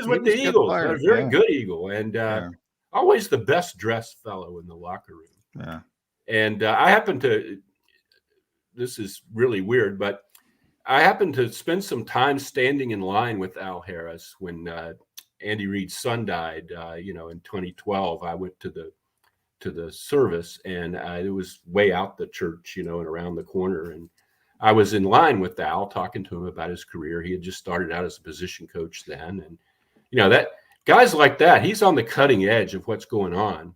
with the Eagles. A very good Eagle. And always the best dressed fellow in the locker room. Yeah. And I happened to, this is really weird, but I happened to spend some time standing in line with Al Harris when Andy Reid's son died, in 2012. I went to the service, and it was way out the church, and around the corner. And I was in line with Al, talking to him about his career. He had just started out as a position coach then, and that guys like that, he's on the cutting edge of what's going on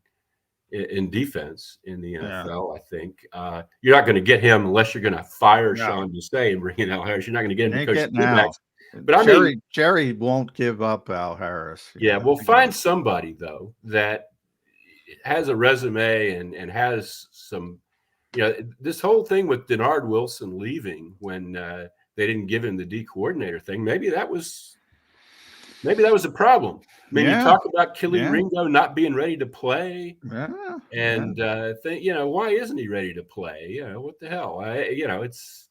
in defense in the NFL. I think you're not going to get him unless you're going to fire Sean Desai and bring in Al Harris. You're not going to get him to coach quarterbacks. But Jerry won't give up Al Harris. Yeah, we'll find somebody though that has a resume and has some. This whole thing with Denard Wilson leaving when they didn't give him the D coordinator thing. Maybe that was a problem. I mean, you talk about Kelly Ringo not being ready to play, and why isn't he ready to play? What the hell? It's.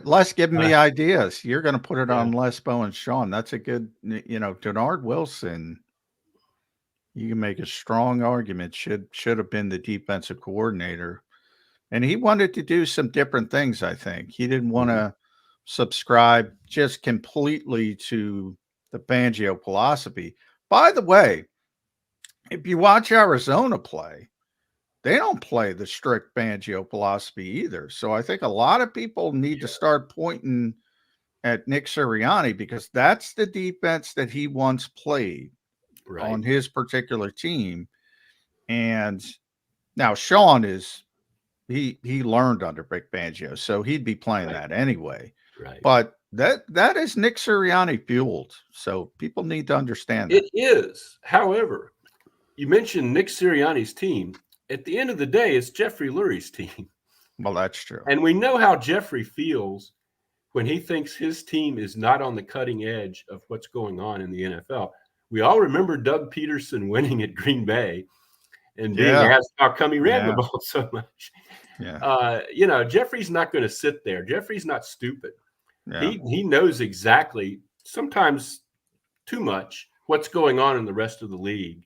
Les giving me ideas. You're going to put it on Les, Bo, and Sean. That's a good, Denard Wilson. You can make a strong argument should have been the defensive coordinator, and he wanted to do some different things. I think he didn't want to subscribe just completely to the Fangio philosophy. By the way, if you watch Arizona play, they don't play the strict Fangio philosophy either. So I think a lot of people need to start pointing at Nick Sirianni because that's the defense that he once played on his particular team. And now Sean he learned under Vic Fangio, so he'd be playing that anyway. But that is Nick Sirianni fueled. So people need to understand that. It is. However, you mentioned Nick Sirianni's team. At the end of the day, it's Jeffrey Lurie's team. Well, that's true. And we know how Jeffrey feels when he thinks his team is not on the cutting edge of what's going on in the NFL. We all remember Doug Peterson winning at Green Bay and being asked how come he ran the ball so much. You know, Jeffrey's not going to sit there. Jeffrey's not stupid. He knows exactly, sometimes too much, what's going on in the rest of the league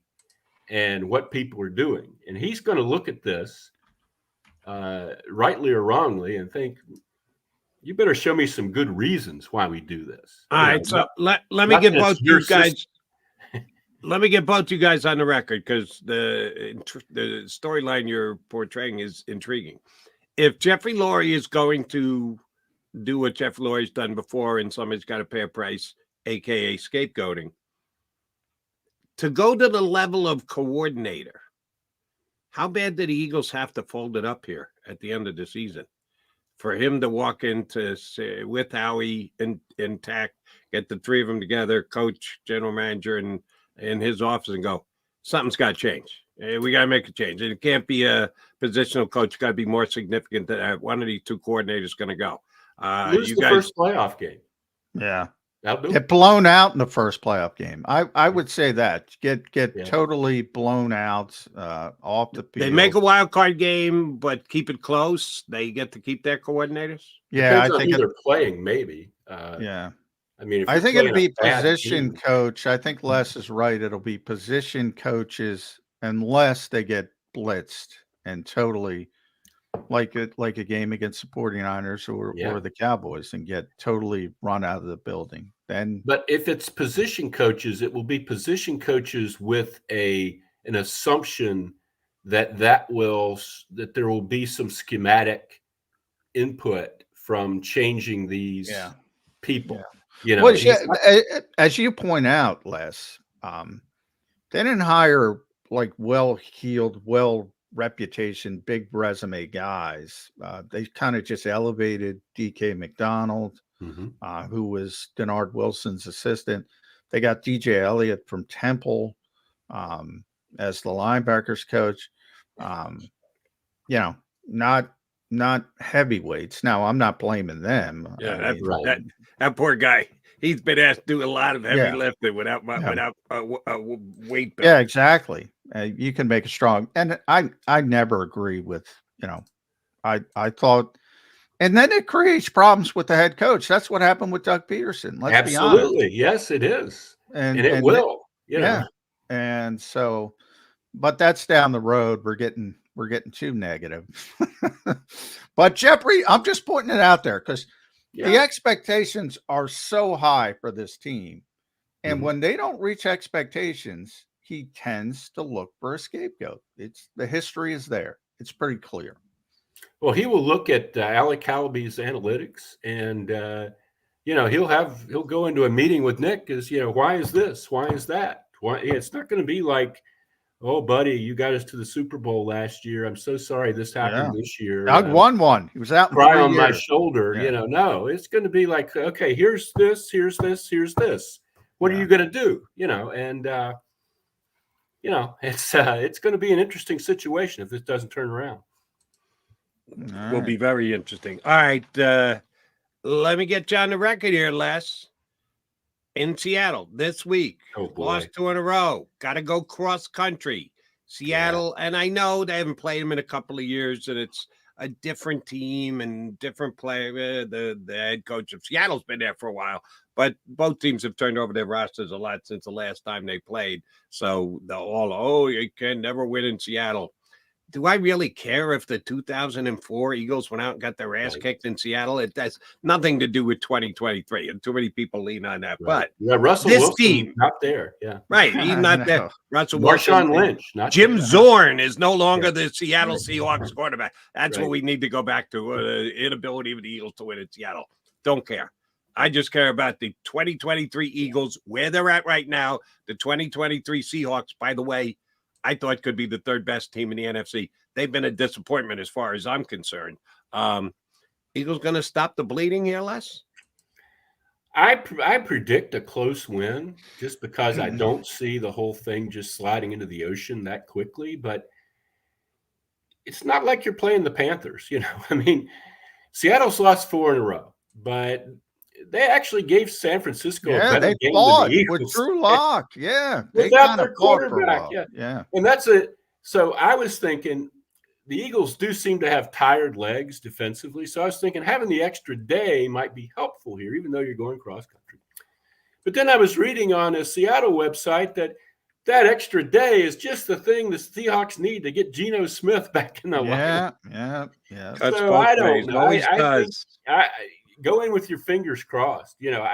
and what people are doing. And he's going to look at this, rightly or wrongly, and think, you better show me some good reasons why we do this. All right, so let me get both you guys. Let me get both you guys on the record because the storyline you're portraying is intriguing. If Jeffrey Lurie is going to do what Jeffrey Lurie's done before, and somebody's got to pay a price, aka scapegoating, to go to the level of coordinator, how bad did the Eagles have to fold it up here at the end of the season for him to walk into with Howie intact, get the three of them together, coach, general manager, and in his office, and go, something's got to change. We got to make a change. And it can't be a positional coach. It's got to be more significant than one of these two coordinators going to go. Lose the first playoff game. Yeah. Get blown out in the first playoff game. I would say that. Get totally blown out off the field. They make a wild card game, but keep it close. They get to keep their coordinators. Yeah, I think they're playing, maybe. I mean, I think it'll be position coach. I think Les is right. It'll be position coaches unless they get blitzed and totally like a game against the 49ers or the Cowboys and get totally run out of the building. But if it's position coaches, it will be position coaches with an assumption that there will be some schematic input from changing these people. You know, well, as you point out, Les, they didn't hire like well-heeled, reputation, big resume guys. They kind of just elevated DK McDonald, who was Denard Wilson's assistant. They got DJ Elliott from Temple as the linebackers coach. You know, not heavyweights. Now, I'm not blaming them. Yeah, that poor guy. He's been asked to do a lot of heavy lifting without a weight belt. Yeah, exactly. You can make a strong, and I never agree with, you know, I thought, and then it creates problems with the head coach. That's what happened with Doug Peterson. Let's be honest. Absolutely. Yes, it is. And it will. And so, but that's down the road. We're getting too negative. But Jeffrey, I'm just putting it out there because the expectations are so high for this team. And when they don't reach expectations, he tends to look for a scapegoat. The history is there. It's pretty clear. Well, he will look at Alec Callaby's analytics, and you know, he'll go into a meeting with Nick as, you know, why is this? Why is that? Why? It's not going to be like, oh, buddy, you got us to the Super Bowl last year. I'm so sorry this happened this year. Doug won one. He was out. Cry on my shoulder. You know, no, it's going to be like, okay, here's this, here's this, here's this. What are you going to do? You know, and you know, it's going to be an interesting situation if this doesn't turn around. Will be very interesting. All right, let me get you on the record here, Les. In Seattle this week, lost 2 in a row. Got to go cross country. Seattle, and I know they haven't played them in a couple of years, and it's a different team and different player. The head coach of Seattle's been there for a while, but both teams have turned over their rosters a lot since the last time they played. So you can never win in Seattle. do I really care if the 2004 Eagles went out and got their ass kicked in Seattle? It has nothing to do with 2023, and too many people lean on that. Right. But Russell this Wilson team, not there. Yeah, right? He's not there. Russell Marshawn Wilson, Lynch, not Jim there. Zorn is no longer the Seattle Seahawks quarterback. That's Right. what we need to go back to. Inability of the Eagles to win in Seattle. Don't care. I just care about the 2023 Eagles, where they're at right now. The 2023 Seahawks, by the way, I thought could be the third best team in the NFC. They've been a disappointment as far as I'm concerned. Eagles going to stop the bleeding here, Les? I predict a close win just because I don't see the whole thing just sliding into the ocean that quickly. But it's not like you're playing the Panthers, you know. I mean, Seattle's lost 4 in a row, but they actually gave San Francisco a better they game fought than the Eagles. with Drew Lock. Yeah, they without kinda their fought for a quarterback. while. Yeah, And that's it. So I was thinking the Eagles do seem to have tired legs defensively. So I was thinking having the extra day might be helpful here, even though you're going cross country. But then I was reading on a Seattle website that extra day is just the thing the Seahawks need to get Geno Smith back in the lineup. Yeah. That's So I don't ways. know. Always I think does. go in with your fingers crossed. You know,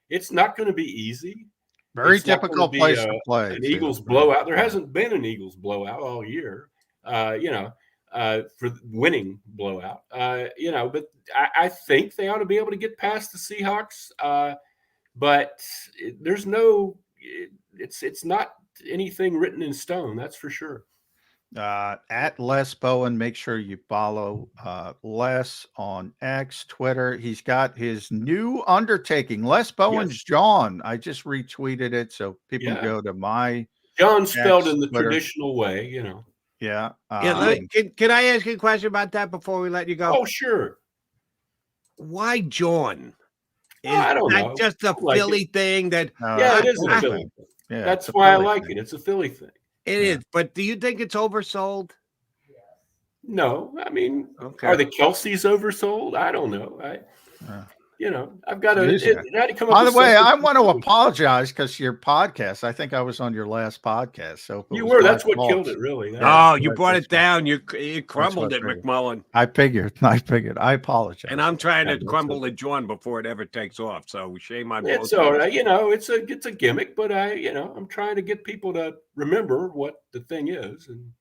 it's not going to be easy. Very It's not gonna difficult be place to play. An too. Eagles blowout. There hasn't been an Eagles blowout all year. For winning blowout. But I think they ought to be able to get past the Seahawks. But there's no. It's not anything written in stone. That's for sure. At Les Bowen, make sure you follow Les on X, Twitter. He's got his new undertaking, Les Bowen's John. I just retweeted it so people go to my John spelled X, in the Twitter. traditional way, you know. Yeah. Can I ask you a question about that before we let you go? Oh, sure. Why John? I don't know. Just a Philly thing that. It is a Philly thing. Yeah, that's why I like it. It's a Philly thing. It is. But do you think it's oversold? No. I mean, are the Kelseys oversold? I don't know. I've got to come up. By the way, I want to apologize because your podcast, I think I was on your last podcast. So you were. That's what killed it, really. You brought it down. You crumbled it, McMullen. I figured. I apologize. And I'm trying to crumble it, John, before it ever takes off. So shame on both. It's all right. It's a gimmick, but I'm trying to get people to remember what the thing is. And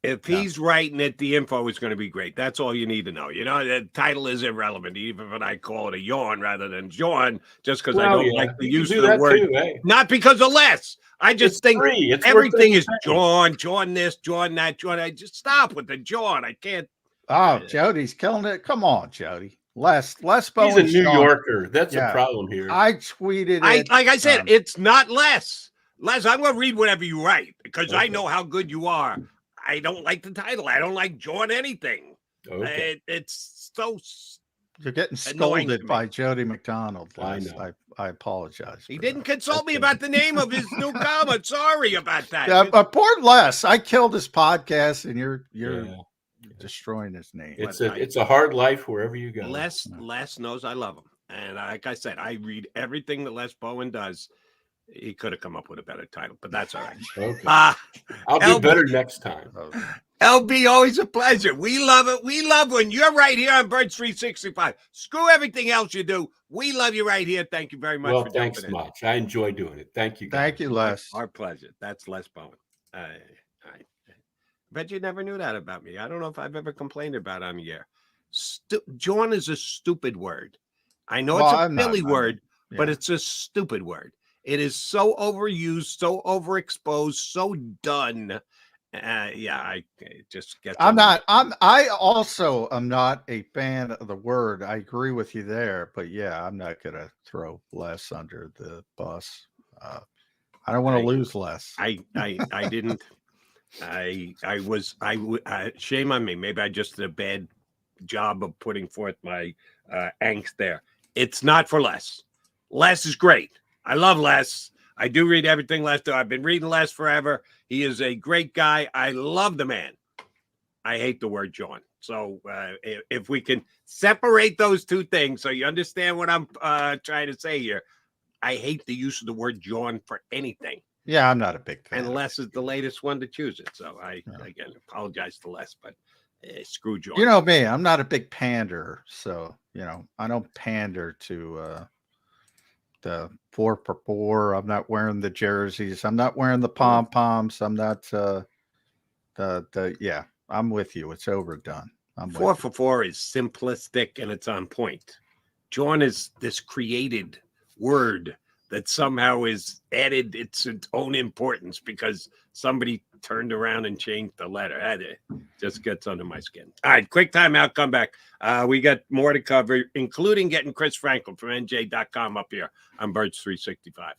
if he's writing it, the info is going to be great. That's all you need to know. The title is irrelevant, even when I call it a yawn rather than John, just because I don't like the use of the word. Too, eh? Not because of less. I just think everything is John this, John that, John. I just stop with the John. I can't. Oh, Jody's killing it. Come on, Jody. Les Bowen. He's a New Yorker. That's a problem here. I tweeted it. Like I said, it's not Les. Les, I'm going to read whatever you write because I know how good you are. I don't like the title. I don't like John anything. Okay. It's so. You're getting scolded by Jody McDonald. I know. I apologize. He didn't consult me about the name of his new comment. Sorry about that. Poor Les. I killed his podcast, and you're destroying his name. It's a hard life wherever you go. Les knows I love him, and like I said, I read everything that Les Bowen does. He could have come up with a better title, but that's all right. Okay. I'll do better next time. LB, always a pleasure. We love it. We love when you're right here on Birds 365. Screw everything else you do. We love you right here. Thank you very much. Well, thanks much. I enjoy doing it. Thank you, guys. Thank you, Les. Our pleasure. That's Les Bowen. I bet you never knew that about me. I don't know if I've ever complained about on the air. John is a stupid word. I know it's a Philly word, but it's a stupid word. It is so overused, so overexposed, so done. I just get. I also am not a fan of the word. I agree with you there, but I'm not gonna throw Les under the bus. I don't want to lose Les. I didn't. Shame on me. Maybe I just did a bad job of putting forth my angst there. It's not for Les. Les is great. I love Les. I do read everything Les does. I've been reading Les forever. He is a great guy. I love the man. I hate the word John. So if we can separate those two things so you understand what I'm trying to say here, I hate the use of the word John for anything. Yeah, I'm not a big fan. And Les is the latest one to choose it. So I, again, apologize to Les, but screw John. You know me, I'm not a big panderer. So, I don't pander to the 4x4. I'm not wearing the jerseys. I'm not wearing the pom-poms. I'm not yeah, I'm with you. It's overdone. 4x4 is simplistic and it's on point. John is this created word that somehow is added its own importance because somebody turned around and changed the letter. It just gets under my skin. All right, quick timeout, come back. We got more to cover, including getting Chris Franklin from NJ.com up here on Birds 365.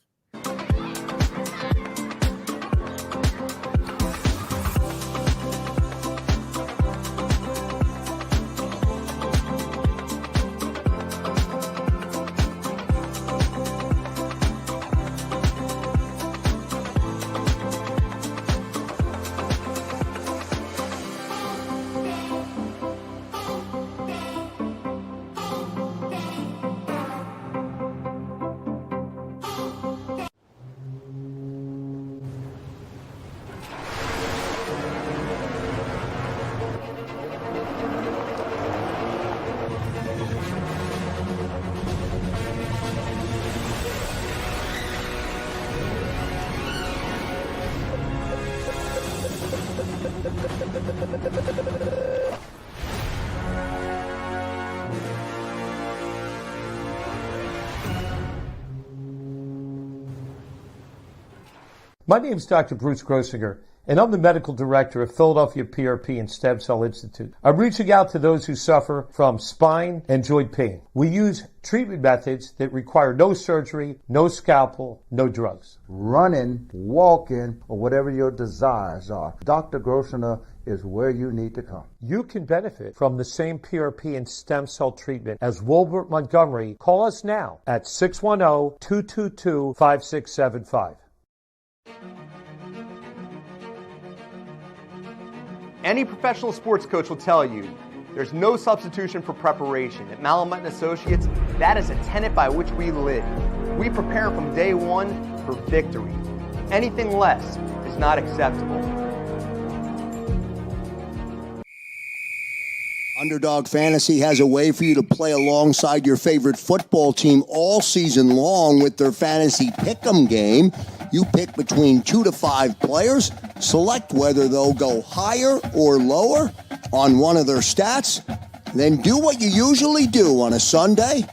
My name is Dr. Bruce Grossinger, and I'm the medical director of Philadelphia PRP and Stem Cell Institute. I'm reaching out to those who suffer from spine and joint pain. We use treatment methods that require no surgery, no scalpel, no drugs. Running, walking, or whatever your desires are, Dr. Grossinger is where you need to come. You can benefit from the same PRP and stem cell treatment as Wilbert Montgomery. Call us now at 610-222-5675. Any professional sports coach will tell you there's no substitution for preparation. At Malamut & Associates, that is a tenet by which we live. We prepare from day one for victory. Anything less is not acceptable. Underdog Fantasy has a way for you to play alongside your favorite football team all season long with their fantasy pick'em game. You pick between 2 to 5 players, select whether they'll go higher or lower on one of their stats, then do what you usually do on a Sunday,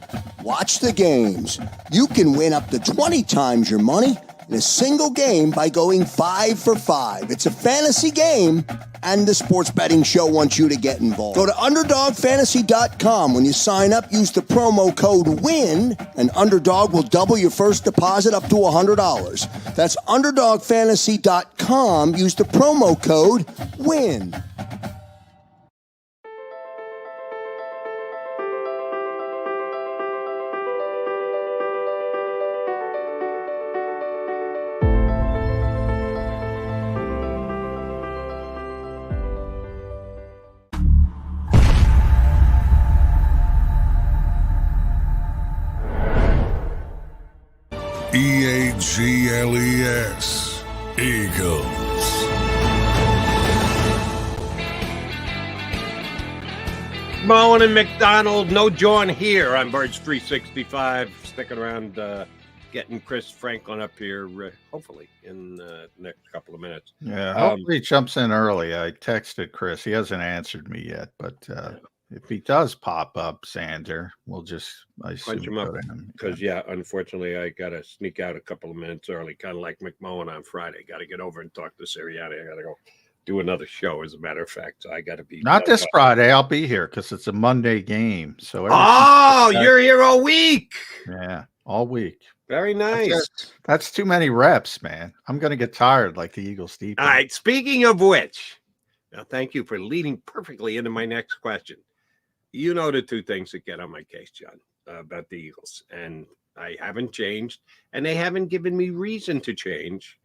watch the games. You can win up to 20 times your money in a single game by going 5 for 5. It's a fantasy game, and the Sports Betting Show wants you to get involved. Go to UnderdogFantasy.com. When you sign up, use the promo code WIN, and Underdog will double your first deposit up to $100. That's UnderdogFantasy.com. Use the promo code WIN. EAGLES, Eagles. McMullen and McDonald, no John here on Birds 365. Sticking around, getting Chris Franklin up here, hopefully, in the next couple of minutes. Yeah, hopefully he jumps in early. I texted Chris. He hasn't answered me yet, but if he does pop up, Zander, we'll just punch him up. Because, unfortunately, I got to sneak out a couple of minutes early, kind of like McMullen on Friday. Got to get over and talk to Sirianni. I got to go do another show, as a matter of fact. So I got to be. Not this Friday. I'll be here because it's a Monday game. So you're here all week. Yeah, all week. Very nice. That's too many reps, man. I'm going to get tired like the Eagles defense. All right. Speaking of which, now thank you for leading perfectly into my next question. You know the two things that get on my case, John, about the Eagles. And I haven't changed, and they haven't given me reason to change.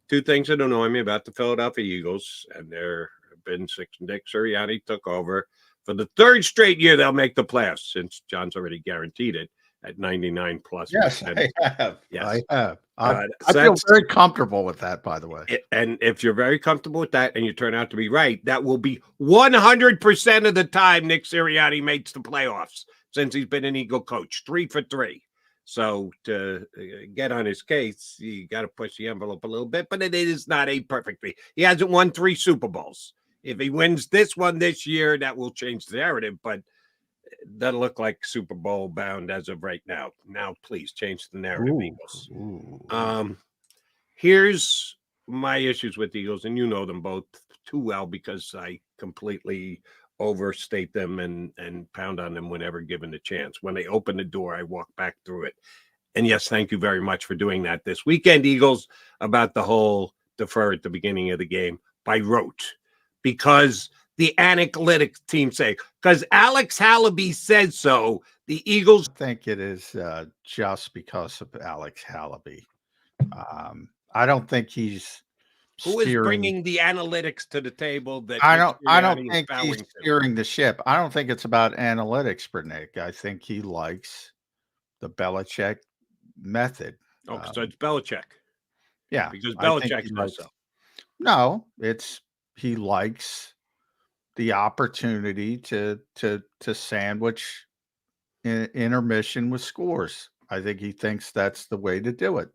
Two things that annoy me about the Philadelphia Eagles, and there have been since Nick Sirianni took over. For the third straight year, they'll make the playoffs, since John's already guaranteed it. at 99 plus. Yes, I have. Yes. I have. I So feel very comfortable with that, by the way. And if you're very comfortable with that and you turn out to be right, that will be 100% of the time Nick Sirianni makes the playoffs since he's been an Eagle coach, 3 for 3. So to get on his case, you got to push the envelope a little bit, but it is not a perfect thing. He hasn't won 3 Super Bowls. If he wins this one this year, that will change the narrative, but it doesn't look like Super Bowl bound as of right now. Now, please change the narrative, Eagles. Here's my issues with the Eagles, and you know them both too well because I completely overstate them and pound on them whenever given the chance. When they open the door, I walk back through it. And yes, thank you very much for doing that this weekend, Eagles, about the whole defer at the beginning of the game by rote. Because the analytics team say, because Alex Hallaby said so, the Eagles. I think it is just because of Alex Hallaby. I don't think he's who is bringing the analytics to the table. That I don't think he's steering the ship. I don't think it's about analytics for Nick. I think he likes the Belichick method. Oh, so it's Belichick. Yeah, because Belichick knows so. No, he likes the opportunity to sandwich intermission with scores. I think he thinks that's the way to do it.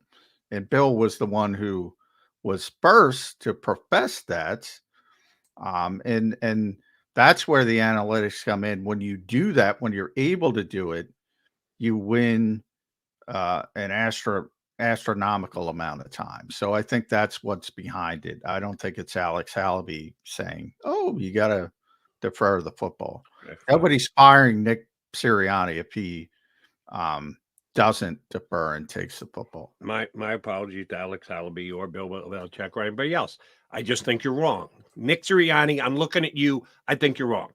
And Bill was the one who was first to profess that. And that's where the analytics come in. When you do that, when you're able to do it, you win an astronomical amount of time. So I think that's what's behind it. I don't think it's Alex Hallaby saying, "Oh, you got to defer the football." Nobody's firing Nick Sirianni if he doesn't defer and takes the football. My apologies to Alex Hallaby or Bill Belichick or anybody else. I just think you're wrong. Nick Sirianni, I'm looking at you. I think you're wrong.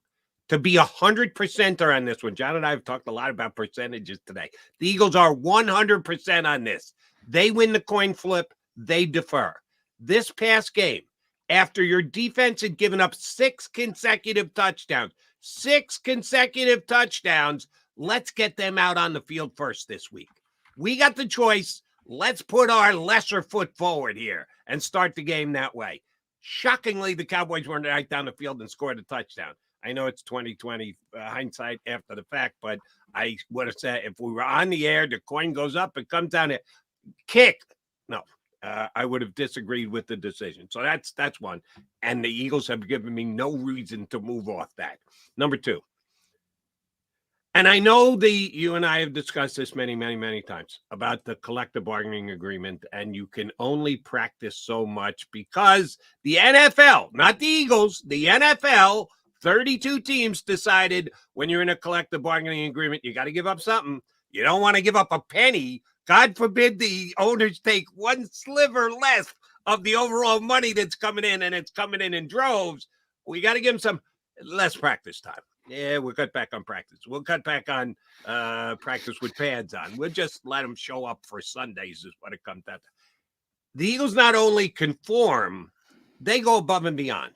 To be 100%er on this one, John and I have talked a lot about percentages today. The Eagles are 100% on this. They win the coin flip. They defer. This past game, after your defense had given up 6 consecutive touchdowns, let's get them out on the field first this week. We got the choice. Let's put our lesser foot forward here and start the game that way. Shockingly, the Cowboys went right down the field and scored a touchdown. I know it's 2020 hindsight after the fact, but I would have said if we were on the air, the coin goes up, it comes down, kick. No, I would have disagreed with the decision. So that's one. And the Eagles have given me no reason to move off that. Number 2. And I know you and I have discussed this many, many, many times about the collective bargaining agreement, and you can only practice so much because the NFL, not the Eagles, the NFL, 32 teams decided when you're in a collective bargaining agreement, you got to give up something. You don't want to give up a penny. God forbid the owners take one sliver less of the overall money that's coming in, and it's coming in droves. We got to give them some less practice time. Yeah, we'll cut back on practice. We'll cut back on practice with pads on. We'll just let them show up for Sundays is what it comes down to. The Eagles not only conform, they go above and beyond.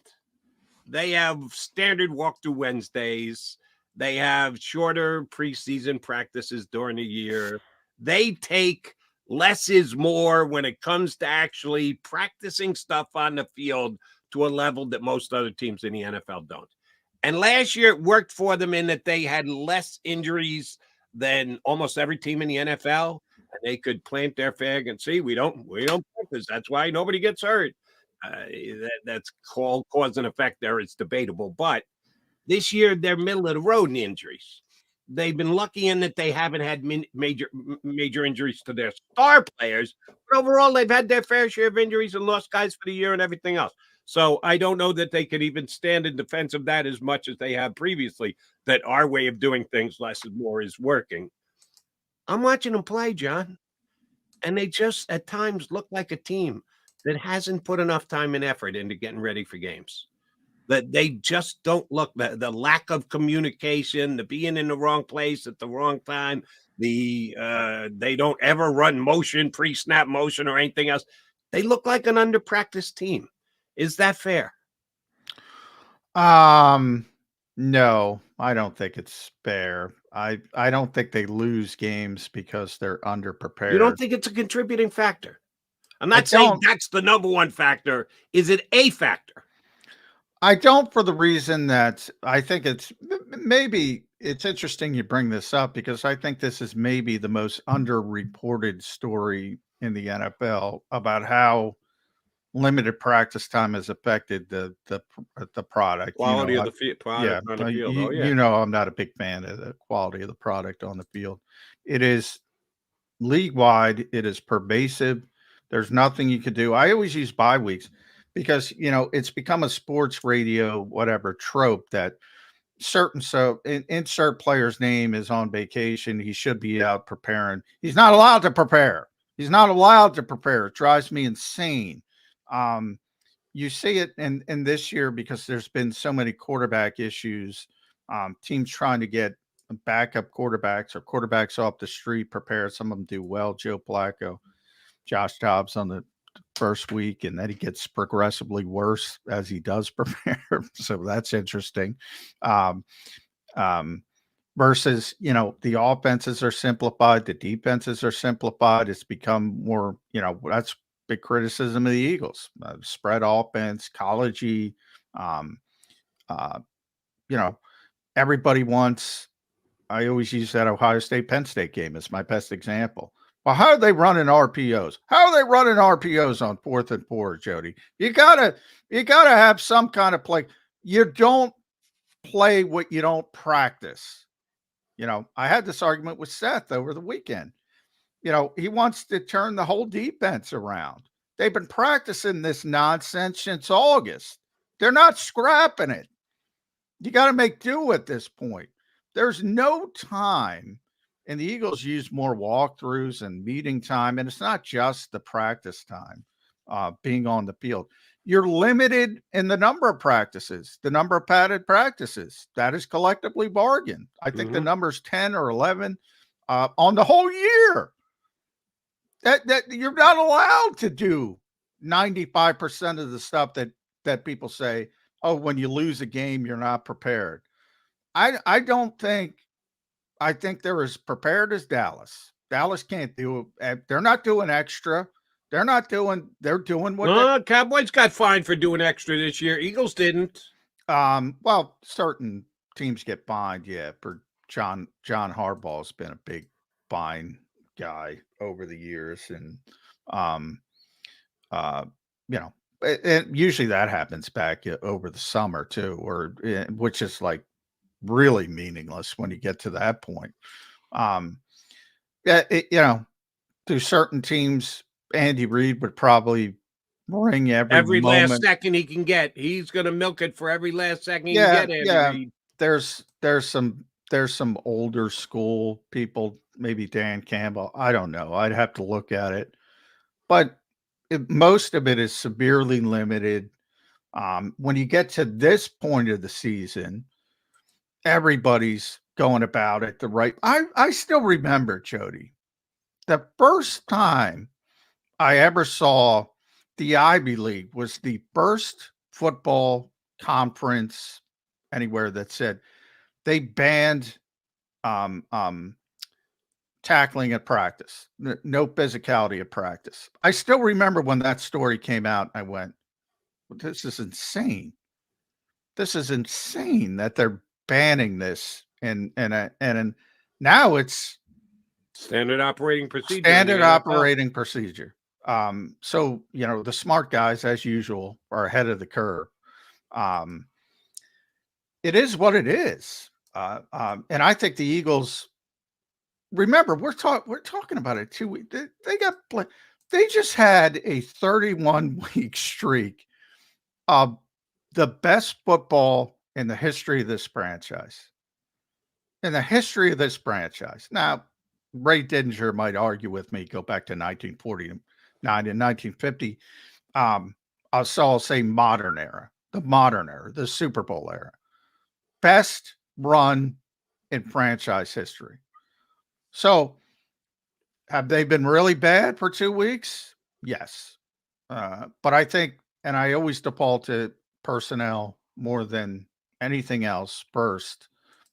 They have standard walkthrough Wednesdays. They have shorter preseason practices during the year. They take less is more when it comes to actually practicing stuff on the field to a level that most other teams in the NFL don't. And last year it worked for them in that they had less injuries than almost every team in the NFL. And they could plant their flag and see, we don't practice. That's why nobody gets hurt. That's called cause and effect there. It's debatable. But this year they're middle of the road in injuries. They've been lucky in that they haven't had major injuries to their star players. But overall, they've had their fair share of injuries and lost guys for the year and everything else. So I don't know that they could even stand in defense of that as much as they have previously, that our way of doing things less is more is working. I'm watching them play, John, and they just at times look like a team that hasn't put enough time and effort into getting ready for games. That they just don't look, the lack of communication, the being in the wrong place at the wrong time, they don't ever run motion, pre-snap motion or anything else. They look like an under-practiced team. Is that fair? No, I don't think it's fair. I don't think they lose games because they're underprepared. You don't think it's a contributing factor? I'm not saying that's the number one factor. Is it a factor? I don't, for the reason that I think it's maybe it's interesting you bring this up, because I think this is maybe the most underreported story in the NFL about how limited practice time has affected the product. Quality of the product on the field. You know, I'm not a big fan of the quality of the product on the field. It is league wide. It is pervasive. There's nothing you could do. I always use bye weeks because, you know, it's become a sports radio, whatever trope that insert player's name is on vacation. He should be out preparing. He's not allowed to prepare. He's not allowed to prepare. It drives me insane. You see it in this year because there's been so many quarterback issues. Teams trying to get backup quarterbacks or quarterbacks off the street prepared. Some of them do well. Joe Flacco, Josh Dobbs on the first week, and then he gets progressively worse as he does prepare. So that's interesting. Versus, you know, the offenses are simplified, the defenses are simplified. It's become more, you know, that's big criticism of the Eagles. Spread offense, collegey, you know, everybody wants. I always use that Ohio State Penn State game as my best example. Well, how are they running RPOs? How are they running RPOs on 4th and 4, Jody? You gotta have some kind of play. You don't play what you don't practice. You know, I had this argument with Seth over the weekend. You know, he wants to turn the whole defense around. They've been practicing this nonsense since August. They're not scrapping it. You got to make do at this point. There's no time, and the Eagles use more walkthroughs and meeting time, and it's not just the practice time being on the field. You're limited in the number of practices, the number of padded practices. That is collectively bargained. I think the number's 10 or 11 on the whole year. That you're not allowed to do 95% of the stuff that people say, oh, when you lose a game, you're not prepared. I don't think – I think they're as prepared as Dallas. Dallas can't do it. They're not doing extra. They're doing what Cowboys got fined for doing extra this year. Eagles didn't. Well, certain teams get fined, yeah. For John Harbaugh's been a big fine guy over the years. And you know, usually that happens back over the summer too, or which is like really meaningless when you get to that point. You know, to certain teams, Andy Reid would probably ring every moment. Last second he can get. He's going to milk it for every last second he can get. Andy Reid. There's some older school people, maybe Dan Campbell. I don't know. I'd have to look at it, but most of it is severely limited. When you get to this point of the season, everybody's going about it the right. I still remember, Jody, the first time I ever saw the Ivy League was the first football conference anywhere that said they banned tackling at practice, no physicality at practice. I still remember when that story came out. I went, well, this is insane. This is insane that they're banning this, and now it's standard operating procedure. So, you know, the smart guys, as usual, are ahead of the curve. It is what it is. And I think the Eagles, remember, we're talking about it too. They just had a 31-week streak of the best football in the history of this franchise. Now, Ray Didinger might argue with me, go back to 1949 and 1950. I'll say modern era, the Super Bowl era. Best run in franchise history. So, have they been really bad for 2 weeks? Yes. But I think, and I always default to personnel more than anything else first.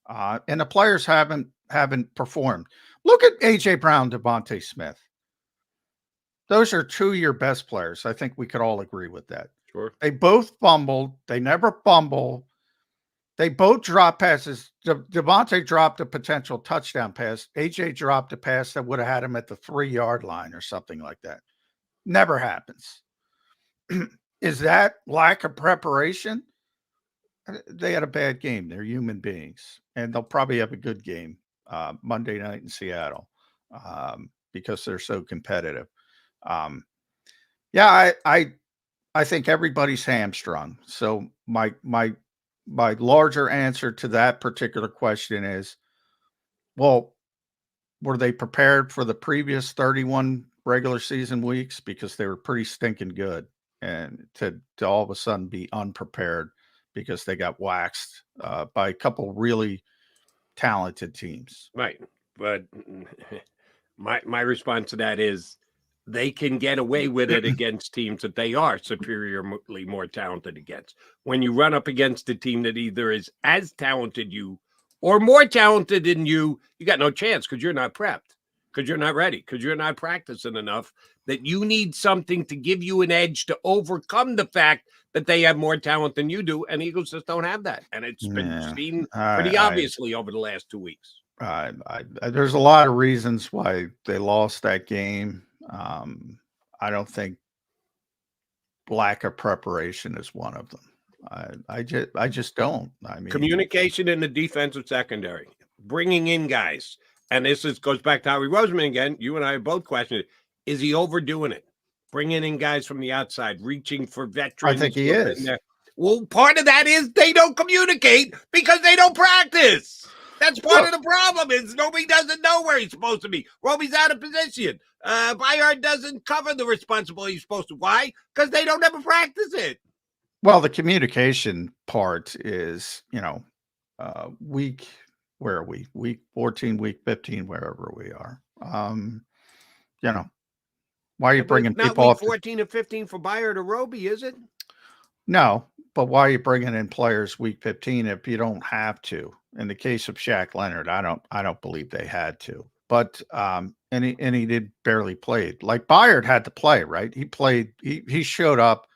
And the players haven't performed. Look at A.J. Brown, Devontae Smith. Those are two of your best players. I think we could all agree with that. Sure. They both fumbled. They never fumble. They both dropped passes. Devontae dropped a potential touchdown pass. A.J. dropped a pass that would have had him at the 3-yard line or something like that. Never happens. Is that lack of preparation? They had a bad game. They're human beings, and they'll probably have a good game Monday night in Seattle because they're so competitive. I think everybody's hamstrung. So my larger answer to that particular question is, well, were they prepared for the previous 31 regular season weeks? Because they were pretty stinking good, and to all of a sudden be unprepared because they got waxed by a couple really talented teams. Right. But my response to that is they can get away with it against teams that they are superiorly more talented against. When you run up against a team that either is as talented you or more talented than you got no chance because you're not prepped, because you're not ready, because you're not practicing enough, that you need something to give you an edge to overcome the fact that they have more talent than you do, and Eagles just don't have that. And it's been seen pretty obviously over the last 2 weeks. There's a lot of reasons why they lost that game. I don't think lack of preparation is one of them. I just don't. I mean, communication in the defensive secondary, bringing in guys, and goes back to Howie Roseman again. You and I have both questioned it. Is he overdoing it? Bringing in guys from the outside, reaching for veterans. I think he is. Well, part of that is they don't communicate because they don't practice. That's part of the problem. Is nobody doesn't know where he's supposed to be. Roby's out of position. Bayard doesn't cover the responsibility he's supposed to. Why? Because they don't ever practice it. Well, the communication part is, week, where are we? Week 14, week 15, wherever we are. Why are you bringing people not off? Week 14 and 15 for Bayard or Roby, is it? No, but why are you bringing in players week 15 if you don't have to? In the case of Shaq Leonard, I don't believe they had to. But and he did barely played. Like Bayard had to play, right? He played. He showed up,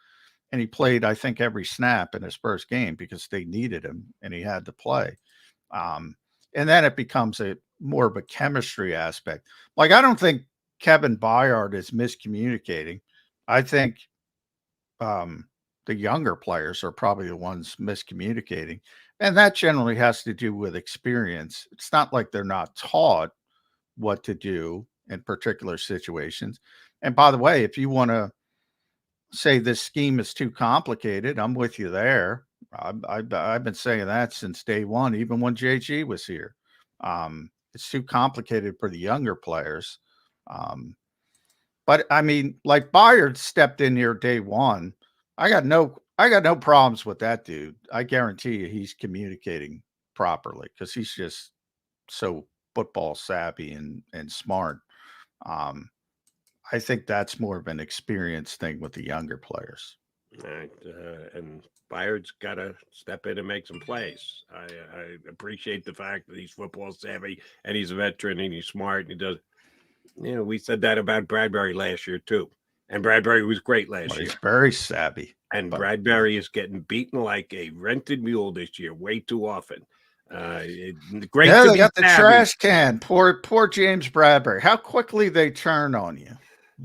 and he played, I think, every snap in his first game because they needed him, and he had to play. And then it becomes more of a chemistry aspect. Like, I don't think Kevin Bayard is miscommunicating. I think the younger players are probably the ones miscommunicating. And that generally has to do with experience. It's not like they're not taught what to do in particular situations. And by the way, if you want to say this scheme is too complicated, I'm with you there. I've been saying that since day one, even when JG was here. It's too complicated for the younger players. But I mean, like Bayard stepped in here day one. I got no problems with that dude. I guarantee you he's communicating properly because he's just so football savvy and smart. I think that's more of an experience thing with the younger players. Right. And Bayard's got to step in and make some plays. I appreciate the fact that he's football savvy and he's a veteran and he's smart and he does. We said that about Bradbury last year too. And Bradbury was great last year. He's very savvy. And Bradbury is getting beaten like a rented mule this year way too often. Great. Yeah, they got the trash can. Poor James Bradbury. How quickly they turn on you.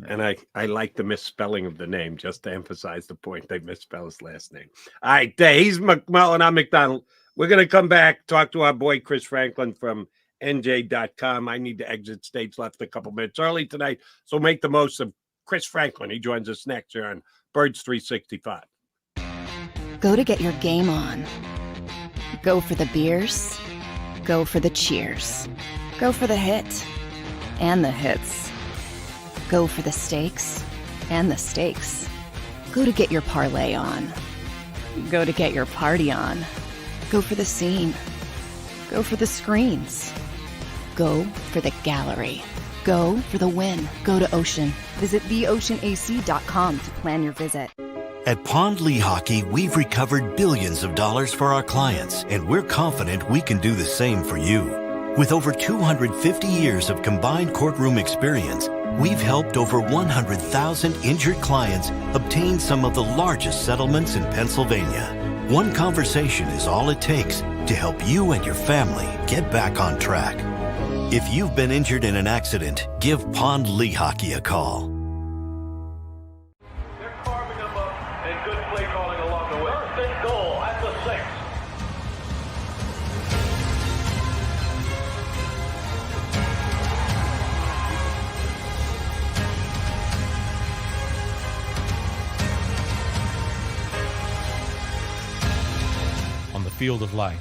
And I like the misspelling of the name just to emphasize the point. They misspell his last name. All right, he's McMullen. I'm McDonald. We're going to come back, talk to our boy Chris Franklin from NJ.com. I need to exit stage left a couple minutes early tonight, so make the most of Chris Franklin. He joins us next here on Birds 365. Go to get your game on. Go for the beers. Go for the cheers. Go for the hit and the hits. Go for the stakes and the stakes. Go to get your parlay on. Go to get your party on. Go for the scene. Go for the screens. Go for the gallery. Go for the win. Go to Ocean. Visit theoceanac.com to plan your visit. At Pond Lehocky, we've recovered billions of dollars for our clients, and we're confident we can do the same for you. With over 250 years of combined courtroom experience, we've helped over 100,000 injured clients obtain some of the largest settlements in Pennsylvania. One conversation is all it takes to help you and your family get back on track. If you've been injured in an accident, give Pond Lehocky a call. They're carving them up and good play calling along the way. First and goal at the 6. On the field of life,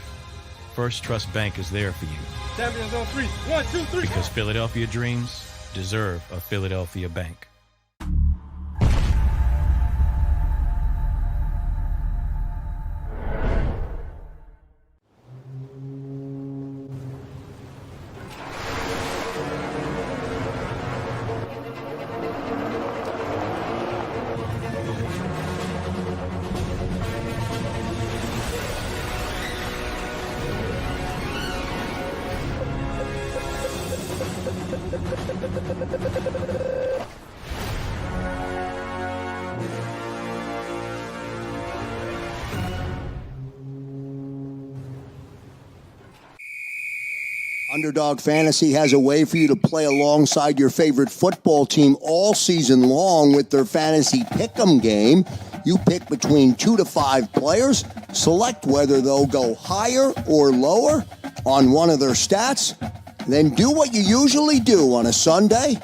First Trust Bank is there for you. Champions on 3. 1, 2, 3. Because Philadelphia dreams deserve a Philadelphia bank. Underdog Fantasy has a way for you to play alongside your favorite football team all season long with their fantasy pick'em game. You pick between 2 to 5 players, select whether they'll go higher or lower on one of their stats, then do what you usually do on a Sunday,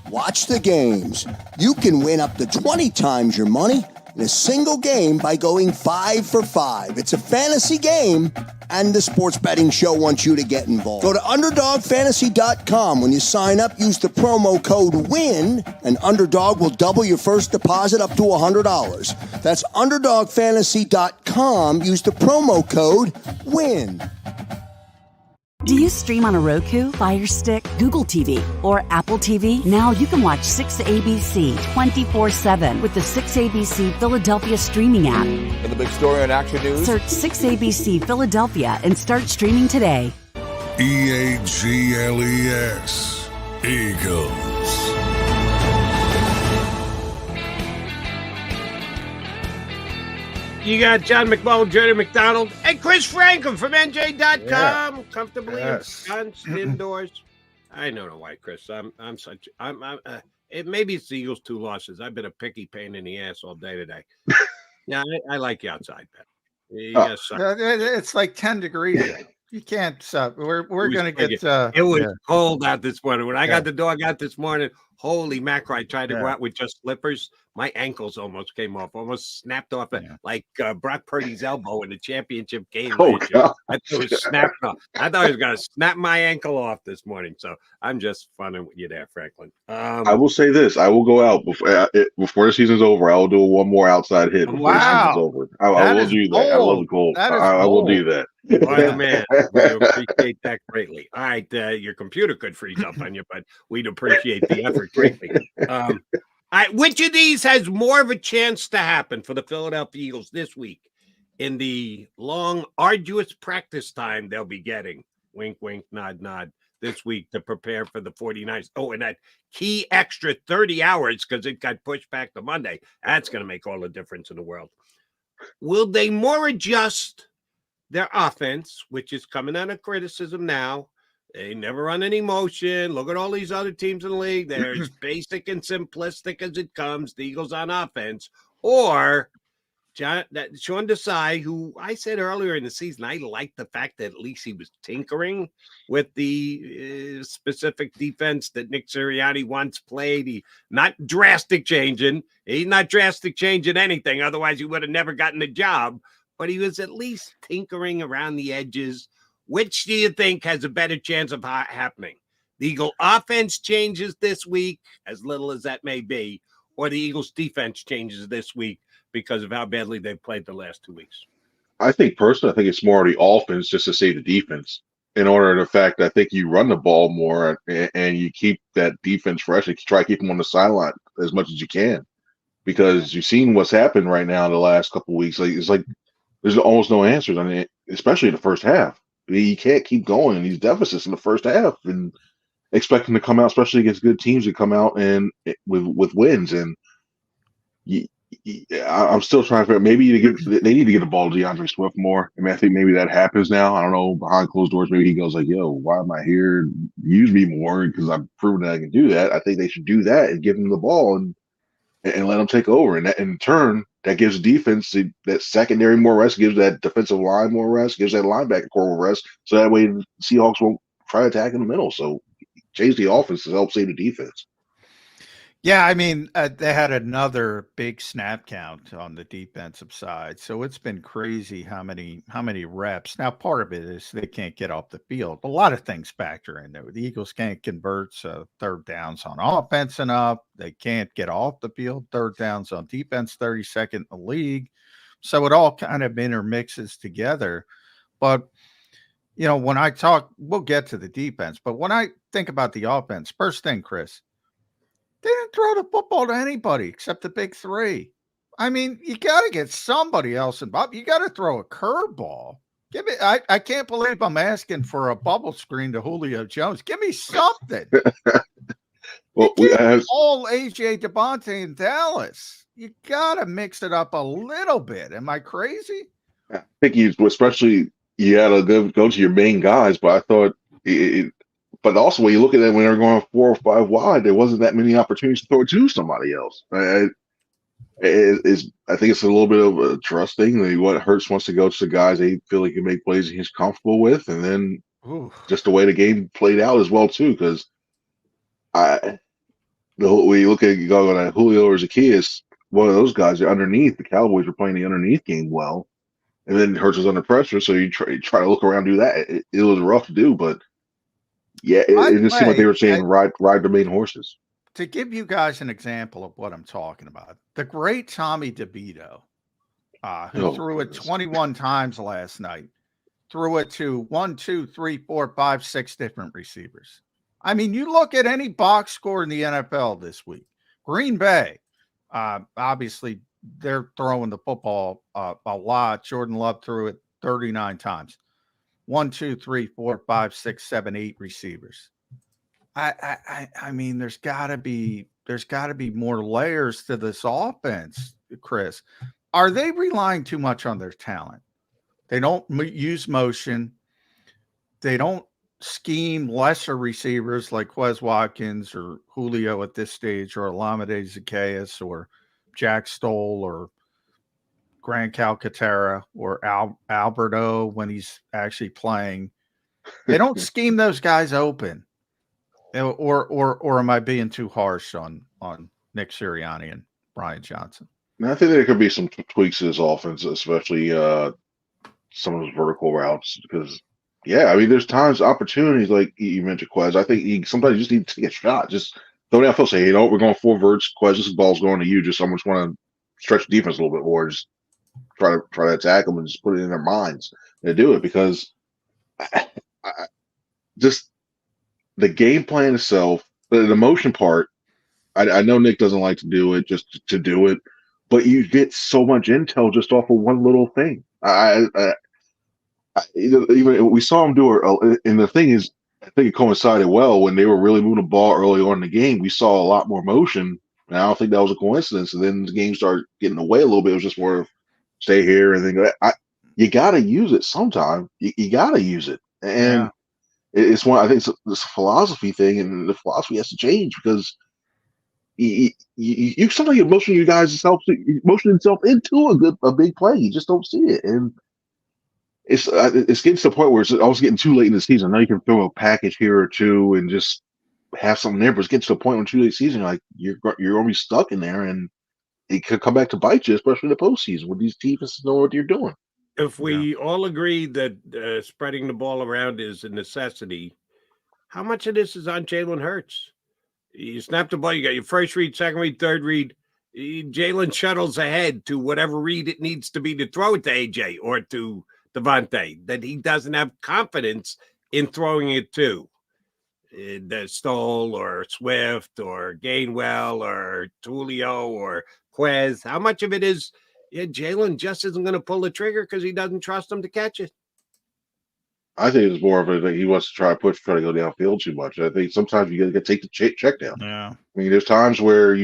watch the games. You can win up to 20 times your money in a single game by going 5 for 5. It's a fantasy game, and the Sports Betting Show wants you to get involved. Go to UnderdogFantasy.com. When you sign up, use the promo code WIN, and Underdog will double your first deposit up to $100. That's UnderdogFantasy.com. Use the promo code WIN. Do you stream on a Roku, Fire Stick, Google TV, or Apple TV? Now you can watch 6ABC 24/7 with the 6ABC Philadelphia streaming app. For the big story on Action News, search 6ABC Philadelphia and start streaming today. EAGLES, Eagles. You got John McMullen, Jordan McDonald, and Chris Franklin from NJ.com, comfortably ensconced indoors. I don't know why, Chris. Maybe it's the Eagles' 2 losses. I've been a picky pain in the ass all day today. Yeah, I like you outside, Ben. It's like 10 degrees. You can't. We're going to get. It was cold out this morning. When I got the dog out this morning, holy mackerel! I tried to go out with just slippers. My ankles almost came off, almost snapped off, like Brock Purdy's elbow in the championship game. I thought it was snapped off. I thought I was going to snap my ankle off this morning. So I'm just funning with you there, Franklin. I will say this: I will go out before the season's over. I will do one more outside hit before the season's over. I will do that. I love the cold. I will do that. Oh, man, we appreciate that greatly. All right, your computer could freeze up on you, but we'd appreciate the effort greatly. All right, which of these has more of a chance to happen for the Philadelphia Eagles this week in the long, arduous practice time they'll be getting? Wink, wink, nod, nod. This week to prepare for the 49ers. Oh, and that key extra 30 hours because it got pushed back to Monday. That's going to make all the difference in the world. Will they more adjust their offense, which is coming under criticism now? They never run any motion. Look at all these other teams in the league. They're as basic and simplistic as it comes, the Eagles on offense. Or Sean Desai, who I said earlier in the season, I liked the fact that at least he was tinkering with the specific defense that Nick Sirianni once played. He's not drastic changing anything. Otherwise, he would have never gotten the job. But he was at least tinkering around the edges. Which do you think has a better chance of happening? The Eagle offense changes this week, as little as that may be, or the Eagles defense changes this week because of how badly they've played the last 2 weeks? I think it's more the offense just to save the defense. In order to the fact that I think you run the ball more and you keep that defense fresh and try to keep them on the sideline as much as you can. because you've seen what's happened right now in the last couple of weeks. It's like there's almost no answers. I mean, especially in the first half. I mean, you can't keep going in these deficits in the first half and expecting to come out, especially against good teams, to come out and with wins. And I'm still trying to figure out, maybe they need to get the ball to DeAndre Swift more. I mean, I think maybe that happens now. I don't know, behind closed doors, maybe he goes like, yo, why am I here? Use me more because I've proven that I can do that. I think they should do that and give him the ball and let him take over. And that, in turn, that gives defense that secondary more rest, gives that defensive line more rest, gives that linebacker core more rest. So that way the Seahawks won't try to attack in the middle. So change the offense to help save the defense. Yeah, I mean, they had another big snap count on the defensive side, so it's been crazy how many reps. Now, part of it is they can't get off the field. A lot of things factor in there. The Eagles can't convert third downs on offense enough. They can't get off the field. Third downs on defense, 32nd in the league. So it all kind of intermixes together. But when I talk, we'll get to the defense. But when I think about the offense, first thing, Chris, they didn't throw the football to anybody except the big three. I mean, you got to get somebody else involved. You got to throw a curveball. I can't believe I'm asking for a bubble screen to Julio Jones. Give me something. Well, we have all AJ Devontae in Dallas. You got to mix it up a little bit. Am I crazy? I think you got to go to your main guys, but I thought but also, when you look at it, when they're going 4 or 5 wide, there wasn't that many opportunities to throw it to somebody else. I think it's a little bit of a trust thing. What Hurts wants to go to the guys they feel he can make plays he's comfortable with, and then just the way the game played out as well too. Because when you look at Julio or Zacchaeus, one of those guys are underneath. The Cowboys were playing the underneath game well, and then Hurts was under pressure, so you try to look around, do that. It was rough to do, but. Yeah, it just seemed like they were saying ride the main horses. To give you guys an example of what I'm talking about, the great Tommy DeVito, who threw it 21 times last night, threw it to 1, 2, 3, 4, 5, 6 different receivers. I mean, you look at any box score in the NFL this week. Green Bay, obviously, they're throwing the football a lot. Jordan Love threw it 39 times. 1, 2, 3, 4, 5, 6, 7, 8 receivers. I mean, there's got to be more layers to this offense, Chris. Are they relying too much on their talent? They don't use motion. They don't scheme lesser receivers like Quez Watkins or Julio at this stage, or Olamide Zacchaeus or Jack Stoll or Grant Calcaterra or Alberto when he's actually playing. They don't scheme those guys open. Or am I being too harsh on Nick Sirianni and Brian Johnson? I think there could be some tweaks to this offense, especially some of those vertical routes. Because, I mean, there's times, opportunities like you mentioned, Quez. I think sometimes you just need to take a shot. Just throw down field, say, we're going 4 verts. Quez, this ball's going to you. Just someone just want to stretch the defense a little bit more. Just try to attack them and just put it in their minds to do it, because just the game plan itself, the motion part, I know Nick doesn't like to do it just to do it, but you get so much intel just off of one little thing. Even we saw him do it, and the thing is, I think it coincided well when they were really moving the ball early on in the game. We saw a lot more motion, and I don't think that was a coincidence. And then the game started getting away a little bit. It was just more of stay here and then you got to use it sometime. You got to use it, and it's one. I think it's this philosophy thing, and the philosophy has to change, because you sometimes motion you guys motion itself into a big play. You just don't see it, and it's getting to the point where it's almost getting too late in the season. Now you can throw a package here or two and just have something there, but it's getting to the point when too late in the season, you're going to be stuck in there, and it could come back to bite you, especially in the postseason, when these defenses know what you're doing. If we all agree that spreading the ball around is a necessity, how much of this is on Jalen Hurts? You snap the ball, you got your first read, second read, third read. Jalen shuttles ahead to whatever read it needs to be to throw it to AJ or to Devontae that he doesn't have confidence in throwing it to. the Stoll or Swift or Gainwell or Tulio or Quez? How much of it is Jalen just isn't going to pull the trigger because he doesn't trust him to catch it? I think it's more of a thing he wants to try to go downfield too much. I think sometimes you got to take the check down. Yeah. I mean, there's times where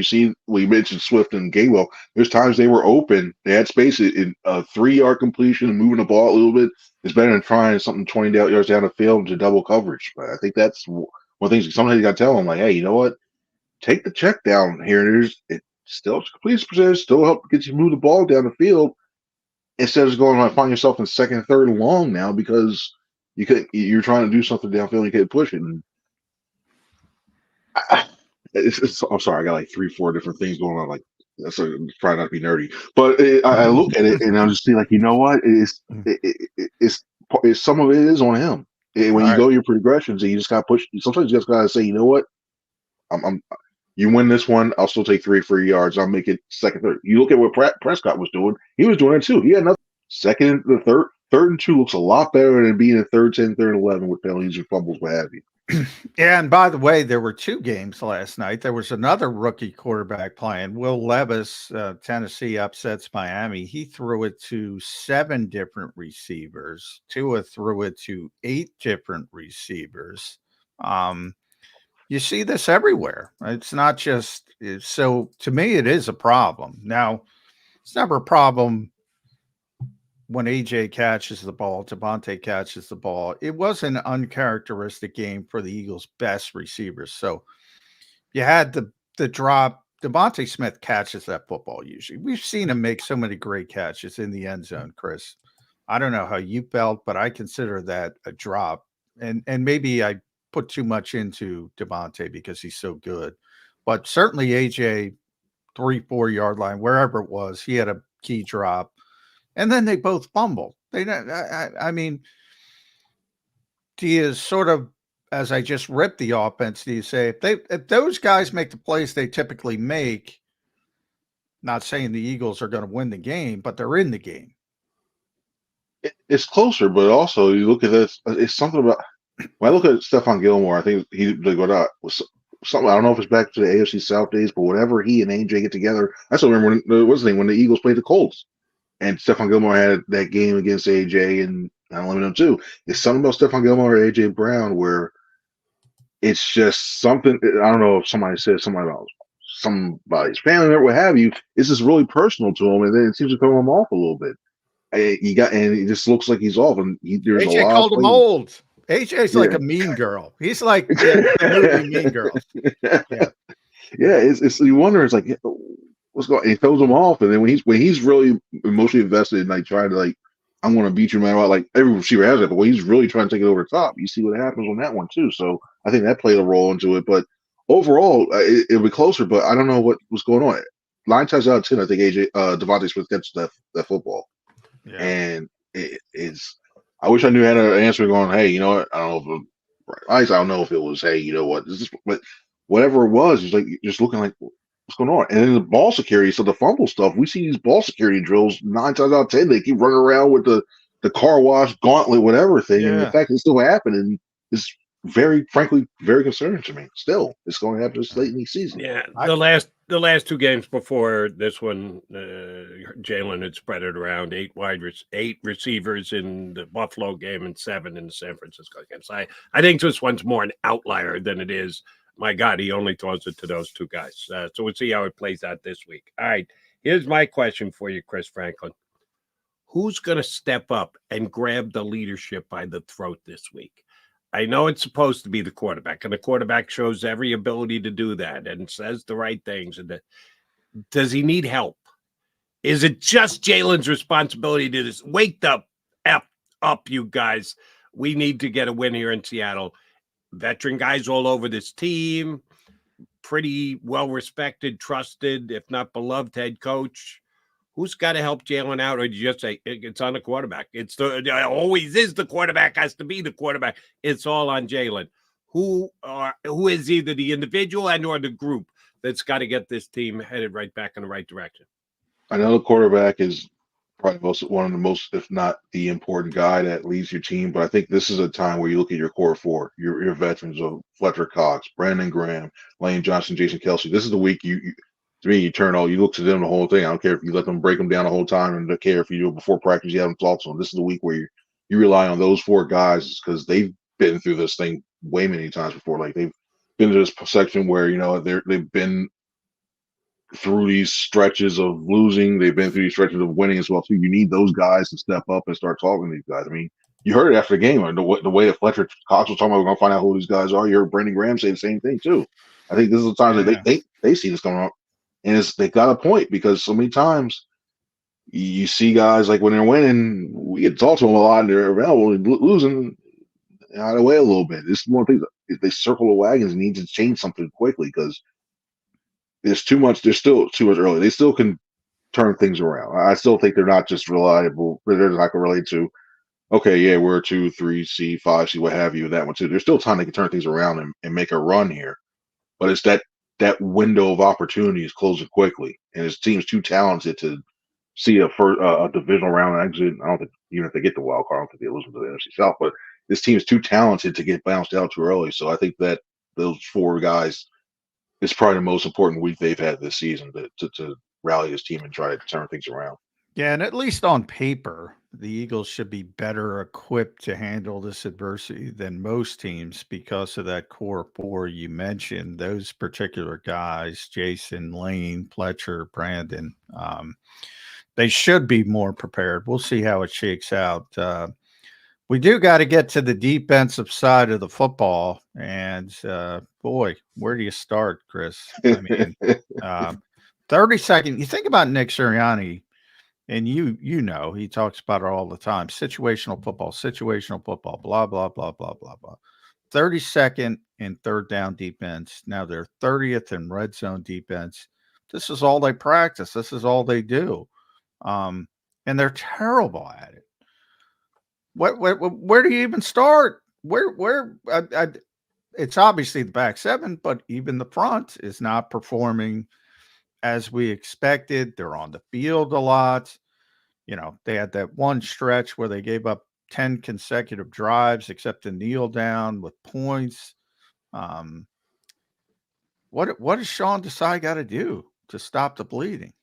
we mentioned Swift and Gainwell. There's times they were open, they had space in a 3-yard completion and moving the ball a little bit is better than trying something 20 yards down the field to double coverage. But I think that's one of the things. Sometimes you got to tell them, like, hey, you know what? Take the check down here. It still completion percentage still help get you move the ball down the field instead of going find yourself in second, third and long now because you're trying to do something downfield and you can't push it. And I'm sorry, I got like 3-4 different things going on. Like, so try not to be nerdy, but I look at it and I'm just like, you know what? It's some of it is on him. When you go your progressions, and you just got to push. Sometimes you just got to say, you know what? You win this one, I'll still take 3 yards. I'll make it second, third. You look at what Prescott was doing. He was doing it too. He had nothing. Second, the third and 2 looks a lot better than being a 3rd, 10, 3rd, 11 with penalties or fumbles, what have you. Yeah, and by the way, there were 2 games last night. There was another rookie quarterback playing. Will Levis, Tennessee upsets Miami. He threw it to 7 different receivers. Tua threw it to 8 different receivers. You see this everywhere. It's not just so. To me, it is a problem. Now, it's never a problem when AJ catches the ball, Devontae catches the ball. It was an uncharacteristic game for the Eagles' best receivers. So you had the drop. Devontae Smith catches that football usually. We've seen him make so many great catches in the end zone, Chris. I don't know how you felt, but I consider that a drop. And maybe I put too much into Devontae because he's so good. But certainly AJ, 3-4 yard line, wherever it was, he had a key drop. And then they both fumbled. I mean, do you sort of, as I just ripped the offense, do you say if those guys make the plays they typically make, not saying the Eagles are going to win the game, but they're in the game. It's closer, but also you look at this. It's something about when I look at Stephon Gilmore. I think was something. I don't know if it's back to the AFC South days, but whenever he and AJ get together, I still remember when the Eagles played the Colts. And Stephon Gilmore had that game against AJ, and I don't let him know too. It's something about Stephon Gilmore or AJ Brown where it's just something. I don't know if somebody said something about somebody's family or what have you. It's just really personal to him, and then it seems to throw him off a little bit. And it just looks like he's off. And there's AJ a lot called of him old. AJ's like a mean girl. He's like the movie Mean Girls. Yeah. It's you wonder. It's like, what's going on? He throws him off, and then when he's really emotionally invested in like trying to like, I'm going to beat you no matter what. Like every receiver has it, but when he's really trying to take it over the top, you see what happens on that one too. So I think that played a role into it. But overall, it'll be closer. But I don't know what was going on. 9 times out of 10, I think Devontae Smith gets that football, and it's. I wish I knew how to answer going. Hey, you know what? I don't know if I don't know if it was. Hey, you know what? But whatever it was, it's like just looking like. What's going on? And then the ball security, so the fumble stuff, we see these ball security drills 9 times out of 10. They keep running around with the car wash, gauntlet, whatever thing. And the fact it's still happening is frankly, very concerning to me. Still, it's going to happen this late in the season. Yeah, the last 2 games before this one, Jalen had spread it around 8 receivers in the Buffalo game and 7 in the San Francisco game. So I think this one's more an outlier than it is. My God, he only throws it to those 2 guys. So we'll see how it plays out this week. All right, here's my question for you, Chris Franklin. Who's going to step up and grab the leadership by the throat this week? I know it's supposed to be the quarterback, and the quarterback shows every ability to do that and says the right things. Does he need help? Is it just Jalen's responsibility to just wake the F up, you guys? We need to get a win here in Seattle. Veteran guys all over this team, pretty well-respected, trusted, if not beloved head coach. Who's got to help Jalen out? Or do you just say it's on the quarterback? It always is the quarterback, has to be the quarterback. It's all on Jalen. Who is either the individual and or the group that's got to get this team headed right back in the right direction? I know the quarterback is probably one of the most, if not the important guy that leads your team. But I think this is a time where you look at your core four, your veterans of Fletcher Cox, Brandon Graham, Lane Johnson, Jason Kelsey. This is the week you to me, you look to them the whole thing. I don't care if you let them break them down the whole time, and don't care if you do it before practice, you have them thoughts on. This is the week where you rely on those four guys because they've been through this thing way many times before. Like they've been to this section where they've been through these stretches of losing. They've been through these stretches of winning as well too. You need those guys to step up and start talking to these guys. I mean, you heard it after the game. The way that Fletcher Cox was talking about, we're going to find out who these guys are. You heard Brandon Graham say the same thing too. I think this is the time that they see this coming up, and they got a point because so many times you see guys like when they're winning, we get to talk to them a lot, and they're available. And losing out of the way a little bit. This is one thing. If they circle the wagons and need to change something quickly because there's too much. They're still too much early. They still can turn things around. I still think they're not just reliable. They're not related to, okay, yeah, we're 2, 3, C, 5, C, what have you, that one too. There's still time they can turn things around and make a run here. But it's that window of opportunity is closing quickly, and his team's too talented to see a divisional round exit. I don't think even if they get the wild card, I don't think they lose to the NFC South. But this team is too talented to get bounced out too early. So I think that those four guys. It's probably the most important week they've had this season to rally his team and try to turn things around. Yeah, and at least on paper, the Eagles should be better equipped to handle this adversity than most teams because of that core four you mentioned. Those particular guys, Jason, Lane, Fletcher, Brandon, they should be more prepared. We'll see how it shakes out. We do got to get to the defensive side of the football, and boy, where do you start, Chris? I mean, 30 seconds. You think about Nick Sirianni, and you know he talks about it all the time. Situational football, blah blah blah blah blah blah. 32nd and third down defense. Now they're 30th in red zone defense. This is all they practice. This is all they do, and they're terrible at it. Where do you even start? It's obviously the back seven, but even the front is not performing as we expected. They're on the field a lot. They had that one stretch where they gave up 10 consecutive drives, except a kneel down with points. What does Sean Desai got to do to stop the bleeding?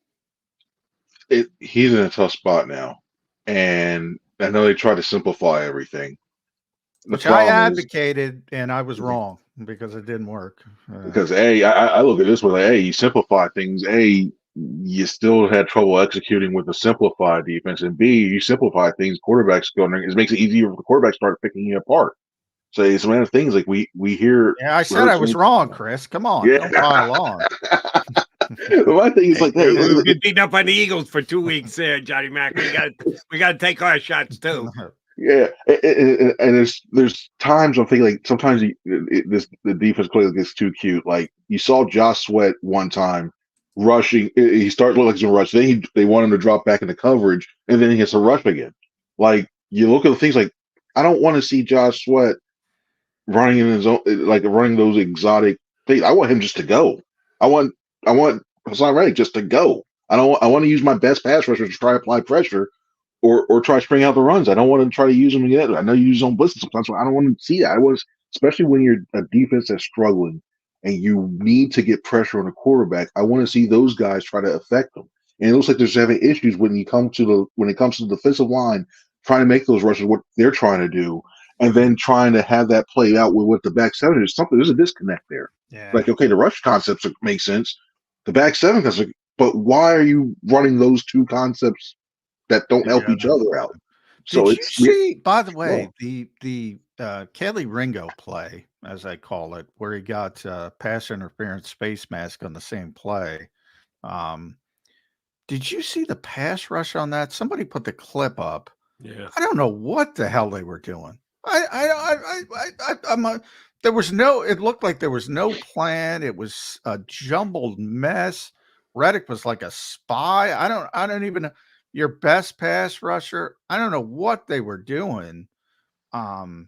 He's in a tough spot now, and I know they try to simplify everything. Which I advocated, and I was wrong because it didn't work. Because I look at this way, you simplify things. You still had trouble executing with the simplified defense, and B, you simplify things. Quarterbacks it makes it easier for the quarterback to start picking you apart. So it's one of the things like we hear. Yeah, I said I was wrong, Chris. Come on, don't pile on. My thing is like that. We've been beating up on the Eagles for 2 weeks there, Johnny Mac. We got to take our shots too. Yeah, and there's times I'm thinking like sometimes the defense play gets too cute. Like you saw Josh Sweat one time rushing. He started looking like he's gonna rush. Then they want him to drop back into coverage, and then he gets a rush again. Like you look at the things like I don't want to see Josh Sweat running in his own, like running those exotic things. I want him just to go. I want Hassan Reddick just to go. I want to use my best pass rusher to try to apply pressure or try to spring out the runs. I don't want to try to use them again. I know you use them on blitzes sometimes, but I don't want to see that. Especially when you're a defense that's struggling and you need to get pressure on a quarterback. I want to see those guys try to affect them. And it looks like there's having issues when it comes to the defensive line, trying to make those rushes what they're trying to do, and then trying to have that play out with what the back seven is. There's a disconnect there. Yeah. Like, okay, the rush concepts make sense. The back seven concept, but why are you running those two concepts that don't help each other out? So Did you see, by the way, the Kelly Ringo play, as I call it, where he got pass interference face mask on the same play? Did you see the pass rush on that? Somebody put the clip up. Yeah. I don't know what the hell they were doing. There was no. It looked like there was no plan. It was a jumbled mess. Reddick was like a spy. I don't even know. Your best pass rusher. I don't know what they were doing. The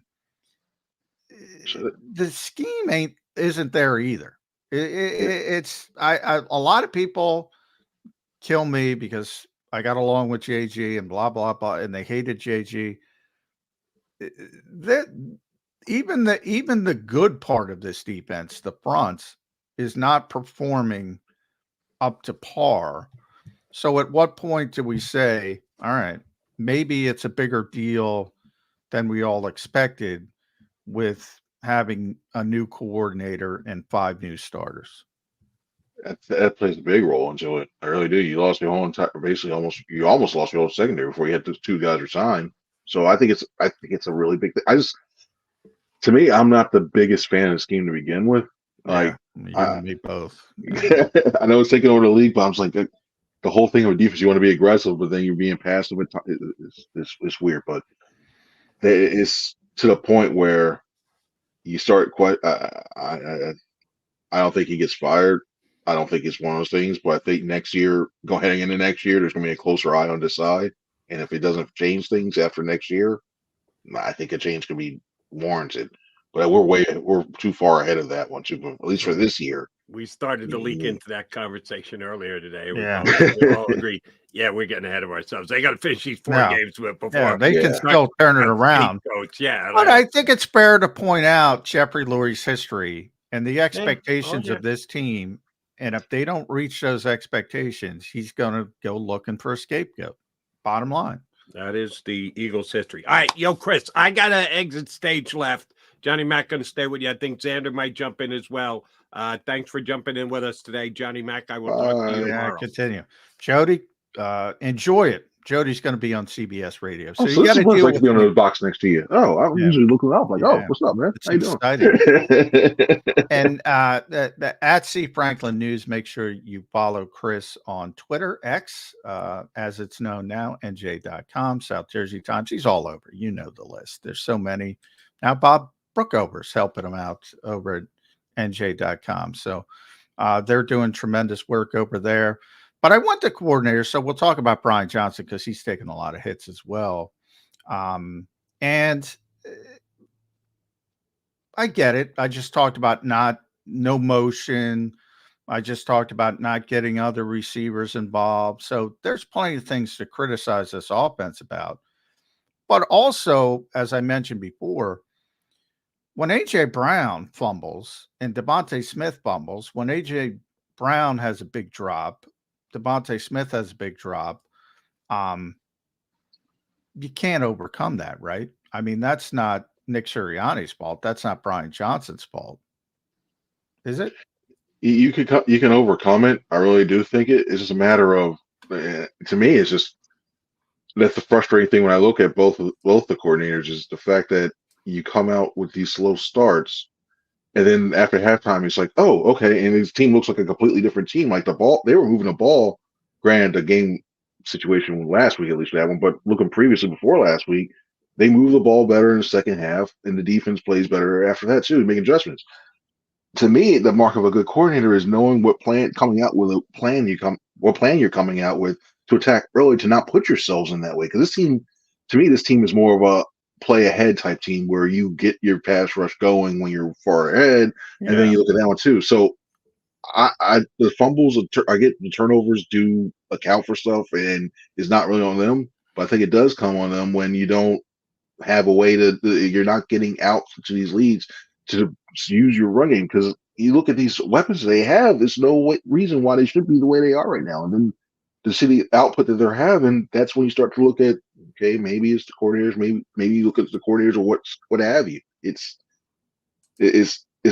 scheme isn't there either. It's a lot of people kill me because I got along with JG and blah, blah, blah, and they hated JG. That even the good part of this defense, the fronts, is not performing up to par. So at what point do we say, all right, maybe it's a bigger deal than we all expected with having a new coordinator and 5 new starters? That plays a big role into it. I really do. You lost your whole entire, basically you almost lost your whole secondary before you had those 2 guys resign. So I think it's a really big thing. To me, I'm not the biggest fan of the scheme to begin with. Like, you and me both. I know it's taking over the league, but I'm just like the whole thing of defense. You want to be aggressive, but then you're being passive. It's weird, but it's to the point where you start quite. I don't think he gets fired. I don't think it's one of those things, but I think next year, heading into next year, there's going to be a closer eye on this side. And if it doesn't change things after next year, I think a change could be warranted. But we're too far ahead of that one, too, at least for this year. We started to leak into that conversation earlier today. Yeah. We all agree. Yeah, we're getting ahead of ourselves. They got to finish these 4 games before. Yeah, they can still turn it around. Coach. Yeah, but I think it's fair to point out Jeffrey Lurie's history and the expectations of this team. And if they don't reach those expectations, he's going to go looking for a scapegoat. Bottom line. That is the Eagles' history. All right, yo, Chris, I got an exit stage left. Johnny Mac going to stay with you. I think Zander might jump in as well. Thanks for jumping in with us today, Johnny Mac. I will talk to you tomorrow. Continue. Jody, enjoy it. Jody's going to be on CBS Radio. So you got to deal with be on the box next to you. Oh, I'm usually looking up like, what's up, man? How you doing? And the at C Franklin News, make sure you follow Chris on Twitter, X, as it's known now, NJ.com, South Jersey Times. He's all over. You know the list. There's so many. Now Bob Brookover's helping him out over at NJ.com. So they're doing tremendous work over there. But I want the coordinator, so we'll talk about Brian Johnson because he's taken a lot of hits as well. And I get it. I just talked about no motion. I just talked about not getting other receivers involved. So there's plenty of things to criticize this offense about. But also, as I mentioned before, when A.J. Brown fumbles and Devontae Smith fumbles, when A.J. Brown has a big drop, Devontae Smith has a big drop, you can't overcome that, right? I mean, that's not Nick Sirianni's fault. That's not Brian Johnson's fault. Is it? You can overcome it. I really do think it's just a matter of, to me, it's just, that's the frustrating thing when I look at both the coordinators is the fact that you come out with these slow starts, and then after halftime, it's like, oh, okay, and his team looks like a completely different team. Like the ball, they were moving the ball. Granted, the game situation last week, at least that one, but looking previously before last week, they moved the ball better in the second half, and the defense plays better after that too, making adjustments. To me, the mark of a good coordinator is knowing what plan you're coming out with to attack early, to not put yourselves in that way. Because this team, to me, this team is more of a play ahead type team where you get your pass rush going when you're far ahead, and then you look at that one too. So the fumbles, I get the turnovers do account for stuff, and it's not really on them. But I think it does come on them when you don't have a way you're not getting out to these leads to use your run game. Because you look at these weapons they have, there's no reason why they should be the way they are right now. And then to see the output that they're having, that's when you start to look at, okay, maybe it's the coordinators, maybe you look at the coordinators or what have you. It's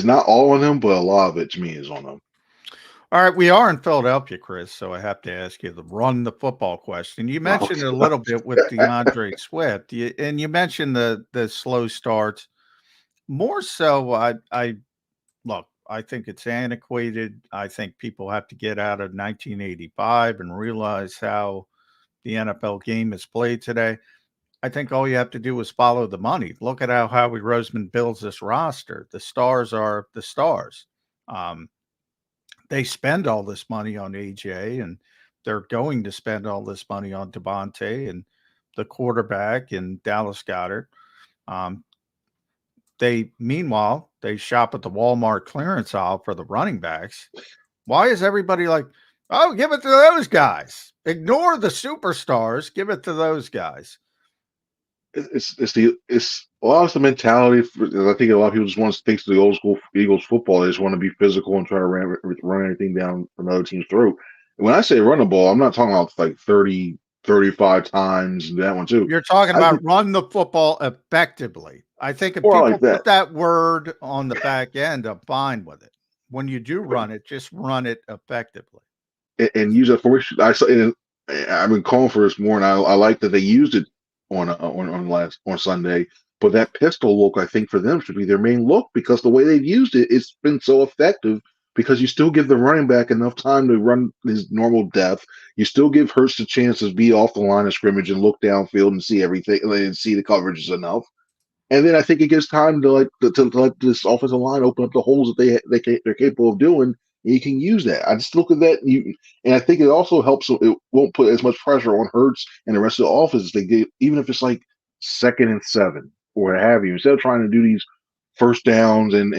not all on them, but a lot of it to me is on them. All right, we are in Philadelphia, Chris, so I have to ask you the run the football question. You mentioned it a little bit with DeAndre Swift, and you mentioned the slow starts. More so, I think it's antiquated. I think people have to get out of 1985 and realize how the NFL game is played today. I think all you have to do is follow the money. Look at how Howie Roseman builds this roster. The stars are the stars. They spend all this money on AJ, and they're going to spend all this money on Devontae and the quarterback and Dallas Goedert. Meanwhile, they shop at the Walmart clearance aisle for the running backs. Why is everybody like, Oh, give it to those guys. Ignore the superstars. Give it to those guys. It's a lot of the mentality. I think a lot of people just want to stick to the old school Eagles football. They just want to be physical and try to run anything down another team's throat. And when I say run the ball, I'm not talking about like 30, 35 times, that one too. You're talking about run the football effectively. I think if people put that word on the back end, I'm fine with it. When you do run it, just run it effectively. And use that formation. I've been calling for this more, and I like that they used it on Sunday. But that pistol look, I think, for them should be their main look, because the way they've used it, it's been so effective. Because you still give the running back enough time to run his normal depth. You still give Hurts the chance to be off the line of scrimmage and look downfield and see everything and see the coverages enough. And then I think it gives time to let this offensive line open up the holes that they're capable of doing. And you can use that. I just look at that, and I think it also helps. It won't put as much pressure on Hurts and the rest of the offense as they get, even if it's like 2nd and 7 or what have you. Instead of trying to do these first downs and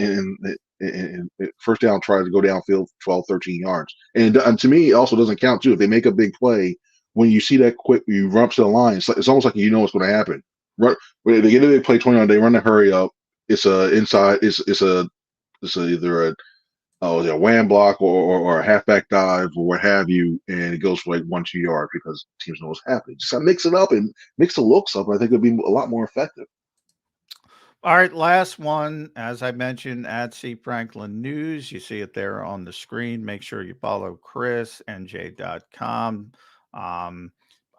first down tries to go downfield 12, 13 yards. And to me, it also doesn't count too. If they make a big play, when you see that quick, you run up to the line. It's almost like you know what's going to happen. When they get a big play 21, they run the hurry up. It's either a wham block or a halfback dive or what have you, and it goes for like 1-2 yards because teams know what's happening. Just mix it up and mix the looks up. I think it'd be a lot more effective. All right, last one. As I mentioned, at C Franklin News, you see it there on the screen. Make sure you follow Chris, NJ.com.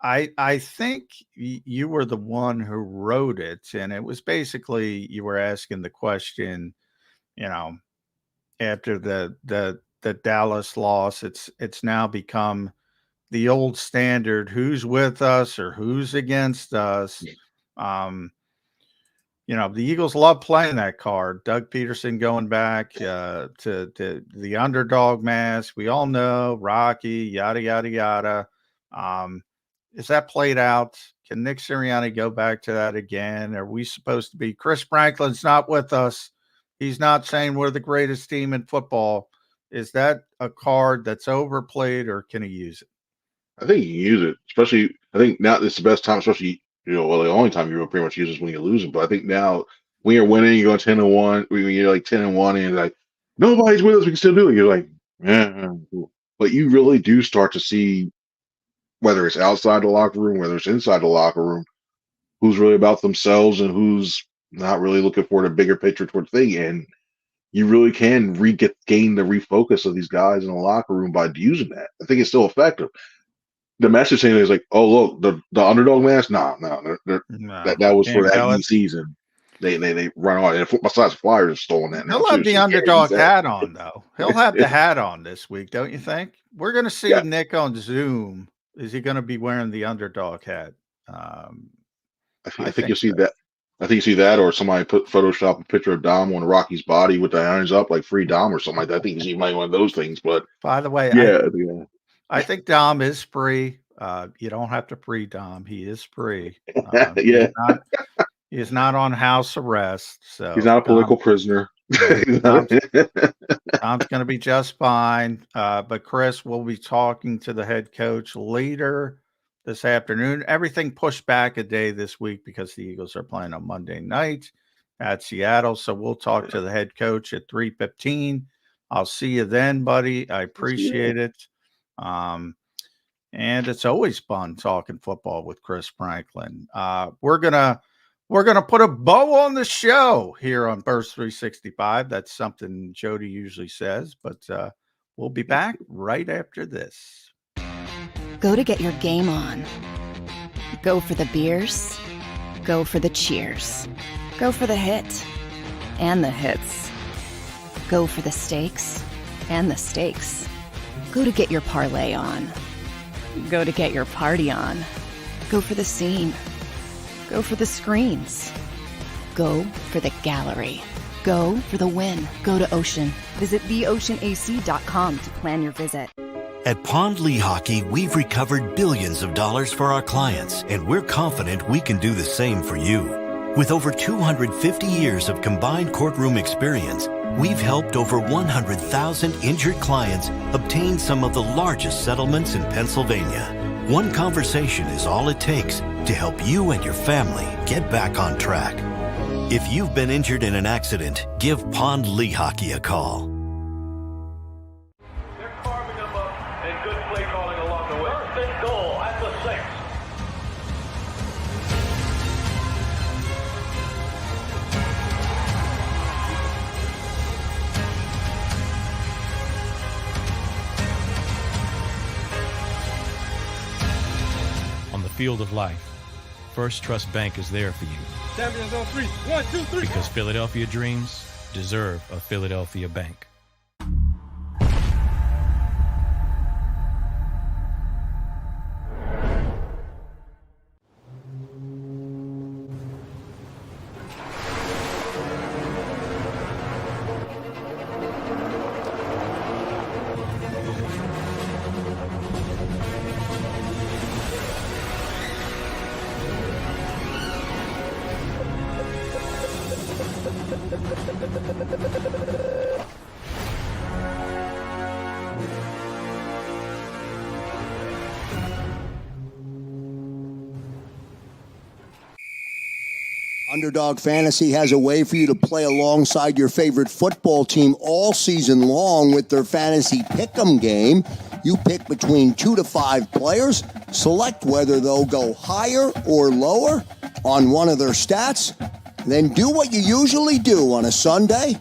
I think you were the one who wrote it, and it was basically you were asking the question, after the Dallas loss, it's now become the old standard: who's with us or who's against us. The Eagles love playing that card. Doug Peterson going back to the underdog mask. We all know Rocky, yada, yada, yada. Is that played out? Can Nick Sirianni go back to that again? Are we supposed to be? Chris Franklin's not with us. He's not saying we're the greatest team in football. Is that a card that's overplayed, or can he use it? I think you can use it, especially. I think now it's the best time, especially. The only time you pretty much use is when you're losing. But I think now when you're winning, you're going 10-1. When you're like 10-1, and you're like, nobody's with us, we can still do it. You're like, cool. But you really do start to see, whether it's outside the locker room, whether it's inside the locker room, who's really about themselves and who's not really looking for the bigger picture toward thing. And you really can gain the refocus of these guys in the locker room by using that. I think it's still effective. The message saying is like, oh, look, the underdog mask. No, that was for that season. They run on. And besides, Flyers have stolen that. He'll have the underdog hat on, though. He'll have the hat on this week, don't you think? We're going to see Nick on Zoom. Is he going to be wearing the underdog hat? I think you'll see that. I think you see that, or somebody Photoshop a picture of Dom on Rocky's body with the irons up, like free Dom or something like that. I think you see one of those things. But by the way, I think Dom is free. You don't have to free Dom. He is free. He's not on house arrest. So he's not a political prisoner. Dom's going to be just fine. But Chris, we'll be talking to the head coach later this afternoon. Everything pushed back a day this week because the Eagles are playing on Monday night at Seattle. So we'll talk to the head coach at 3:15. I'll see you then, buddy. I appreciate it. And it's always fun talking football with Chris Franklin. We're gonna put a bow on the show here on Burst 365. That's something Jody usually says, but we'll be back right after this. Go to get your game on. Go for the beers. Go for the cheers. Go for the hit and the hits. Go for the stakes and the stakes. Go to get your parlay on. Go to get your party on. Go for the scene. Go for the screens. Go for the gallery. Go for the win. Go to Ocean. Visit theoceanac.com to plan your visit. At Pond Lehocky, we've recovered billions of dollars for our clients, and we're confident we can do the same for you. With over 250 years of combined courtroom experience, we've helped over 100,000 injured clients obtain some of the largest settlements in Pennsylvania. One conversation is all it takes to help you and your family get back on track. If you've been injured in an accident, give Pond Lehocky a call. They're carving them up and good play calling along the way. First and goal at the 6. On the field of life, First Trust Bank is there for you. Champions on 3. 1, 2, 3. Because Philadelphia dreams deserve a Philadelphia bank. Underdog Fantasy has a way for you to play alongside your favorite football team all season long with their fantasy pick'em game. You pick between 2 to 5 players, select whether they'll go higher or lower on one of their stats, then do what you usually do on a Sunday,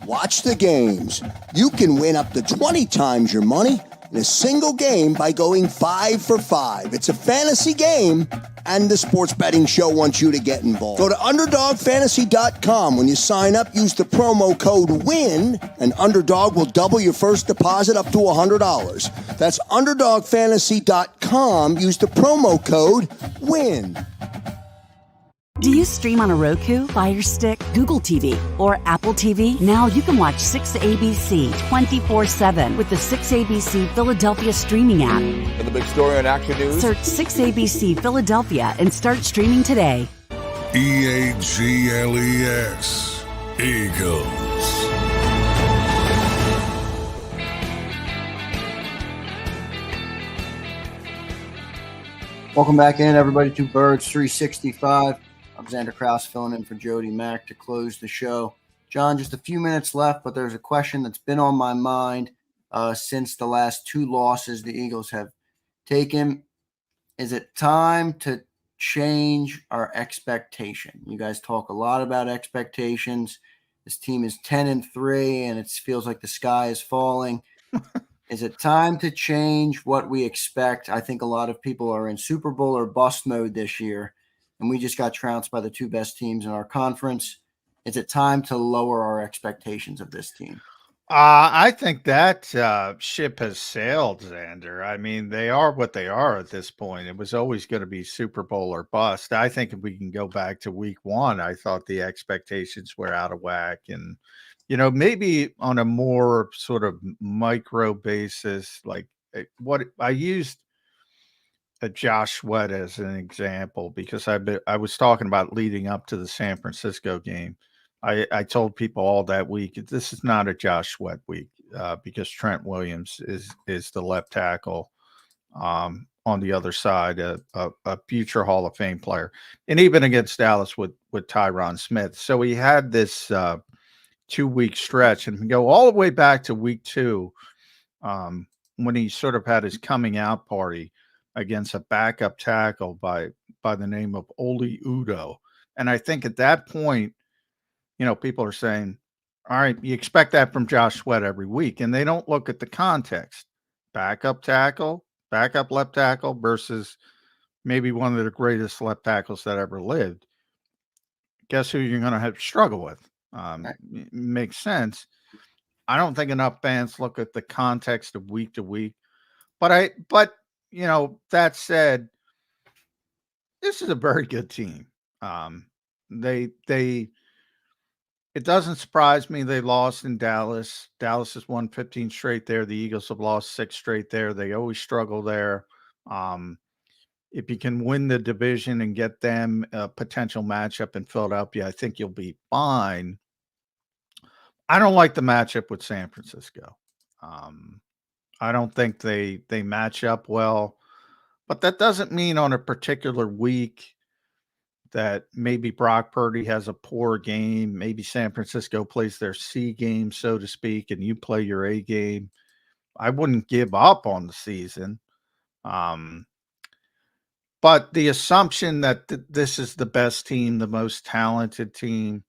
watch the games. You can win up to 20 times your money in a single game by going 5 for 5. It's a fantasy game, and the Sports Betting Show wants you to get involved. Go to UnderdogFantasy.com. When you sign up, use the promo code WIN, and Underdog will double your first deposit up to $100. That's UnderdogFantasy.com. Use the promo code WIN. Do you stream on a Roku, Fire Stick, Google TV, or Apple TV? Now you can watch 6ABC 24/7 with the 6ABC Philadelphia streaming app. And the big story on Action News. Search 6ABC Philadelphia and start streaming today. EAGLES. Eagles. Welcome back in, everybody, to Birds 365. I'm Zander, Krause filling in for Jody Mack to close the show. John, just a few minutes left, but there's a question that's been on my mind since the last 2 losses the Eagles have taken. Is it time to change our expectation? You guys talk a lot about expectations. This team is 10-3, and it feels like the sky is falling. Is it time to change what we expect? I think a lot of people are in Super Bowl or bust mode this year, and we just got trounced by the 2 best teams in our conference. Is it time to lower our expectations of this team? I think that ship has sailed, Zander. I mean, they are what they are at this point. It was always going to be Super Bowl or bust. I think if we can go back to week 1, I thought the expectations were out of whack. And, you know, maybe on a more sort of micro basis, like what I used Josh Sweat as an example, because I was talking about leading up to the San Francisco game. I told people all that week, this is not a Josh Sweat week because Trent Williams is the left tackle on the other side, a future Hall of Fame player, and even against Dallas with Tyron Smith. So he had this 2-week stretch, and we go all the way back to week 2 when he sort of had his coming out party against a backup tackle by the name of Oli Udoh. And I think at that point, you know, people are saying, all right, you expect that from Josh Sweat every week. And they don't look at the context. Backup tackle, backup left tackle versus maybe one of the greatest left tackles that ever lived. Guess who you're going to have to struggle with? Makes sense. I don't think enough fans look at the context of week to week. But you know, that said, this is a very good team. It doesn't surprise me they lost in Dallas. Dallas has won 15 straight there. The Eagles have lost 6 straight there. They always struggle there. if you can win the division and get them a potential matchup in Philadelphia, I think you'll be fine. I don't like the matchup with San Francisco. I don't think they match up well, but that doesn't mean on a particular week that maybe Brock Purdy has a poor game. Maybe San Francisco plays their C game, so to speak, and you play your A game. I wouldn't give up on the season. But the assumption that this is the best team, the most talented team,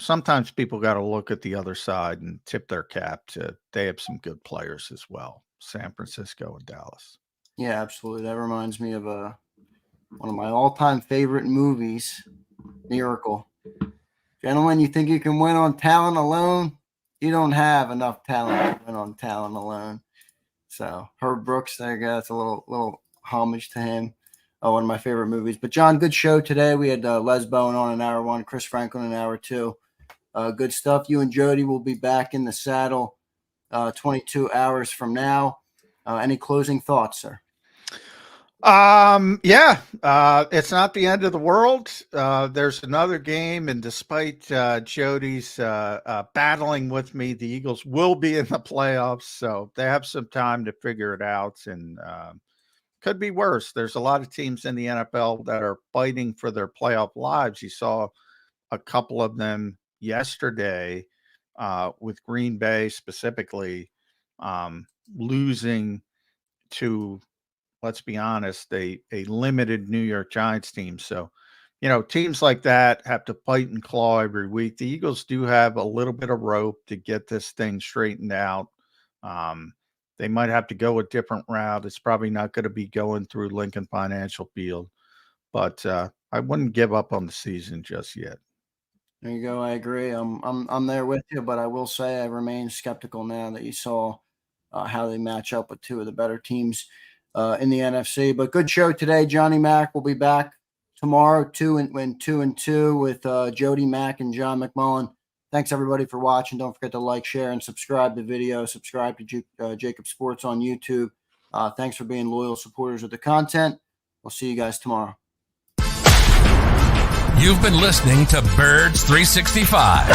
sometimes people got to look at the other side and tip their cap to they have some good players as well, San Francisco and Dallas. Yeah, absolutely. That reminds me of one of my all-time favorite movies, Miracle. Gentlemen, you think you can win on talent alone? You don't have enough talent to win on talent alone. So Herb Brooks, there you go. That's a little homage to him. One of my favorite movies. But John, good show today. We had Les Bowen on in hour 1, Chris Franklin in hour 2. Good stuff. You and Jody will be back in the saddle 22 hours from now. Any closing thoughts, sir? It's not the end of the world. There's another game, and despite Jody's battling with me, the Eagles will be in the playoffs, so they have some time to figure it out, and could be worse. There's a lot of teams in the NFL that are fighting for their playoff lives. You saw a couple of them yesterday with Green Bay specifically losing to, let's be honest, a limited New York Giants team. So, teams like that have to fight and claw every week. The Eagles do have a little bit of rope to get this thing straightened out. They might have to go a different route. It's probably not going to be going through Lincoln Financial Field, but I wouldn't give up on the season just yet. There you go. I agree. I'm there with you, but I will say I remain skeptical now that you saw how they match up with two of the better teams in the NFC. But good show today. Johnny Mack will be back tomorrow, 2 and 2 with Jody Mack and John McMullen. Thanks everybody for watching. Don't forget to like, share, and subscribe to the video. Subscribe to JAKIB Sports on YouTube. Thanks for being loyal supporters of the content. We'll see you guys tomorrow. You've been listening to Birds 365,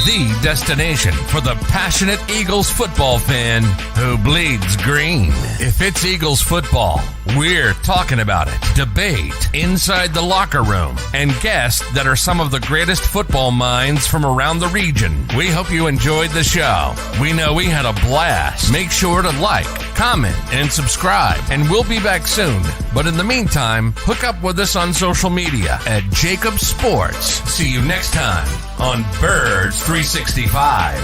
the destination for the passionate Eagles football fan who bleeds green. If it's Eagles football, we're talking about it. Debate, inside the locker room, and guests that are some of the greatest football minds from around the region. We hope you enjoyed the show. We know we had a blast. Make sure to like, comment, and subscribe, and we'll be back soon. But in the meantime, hook up with us on social media at JAKIB Sports. See you next time on Birds 365.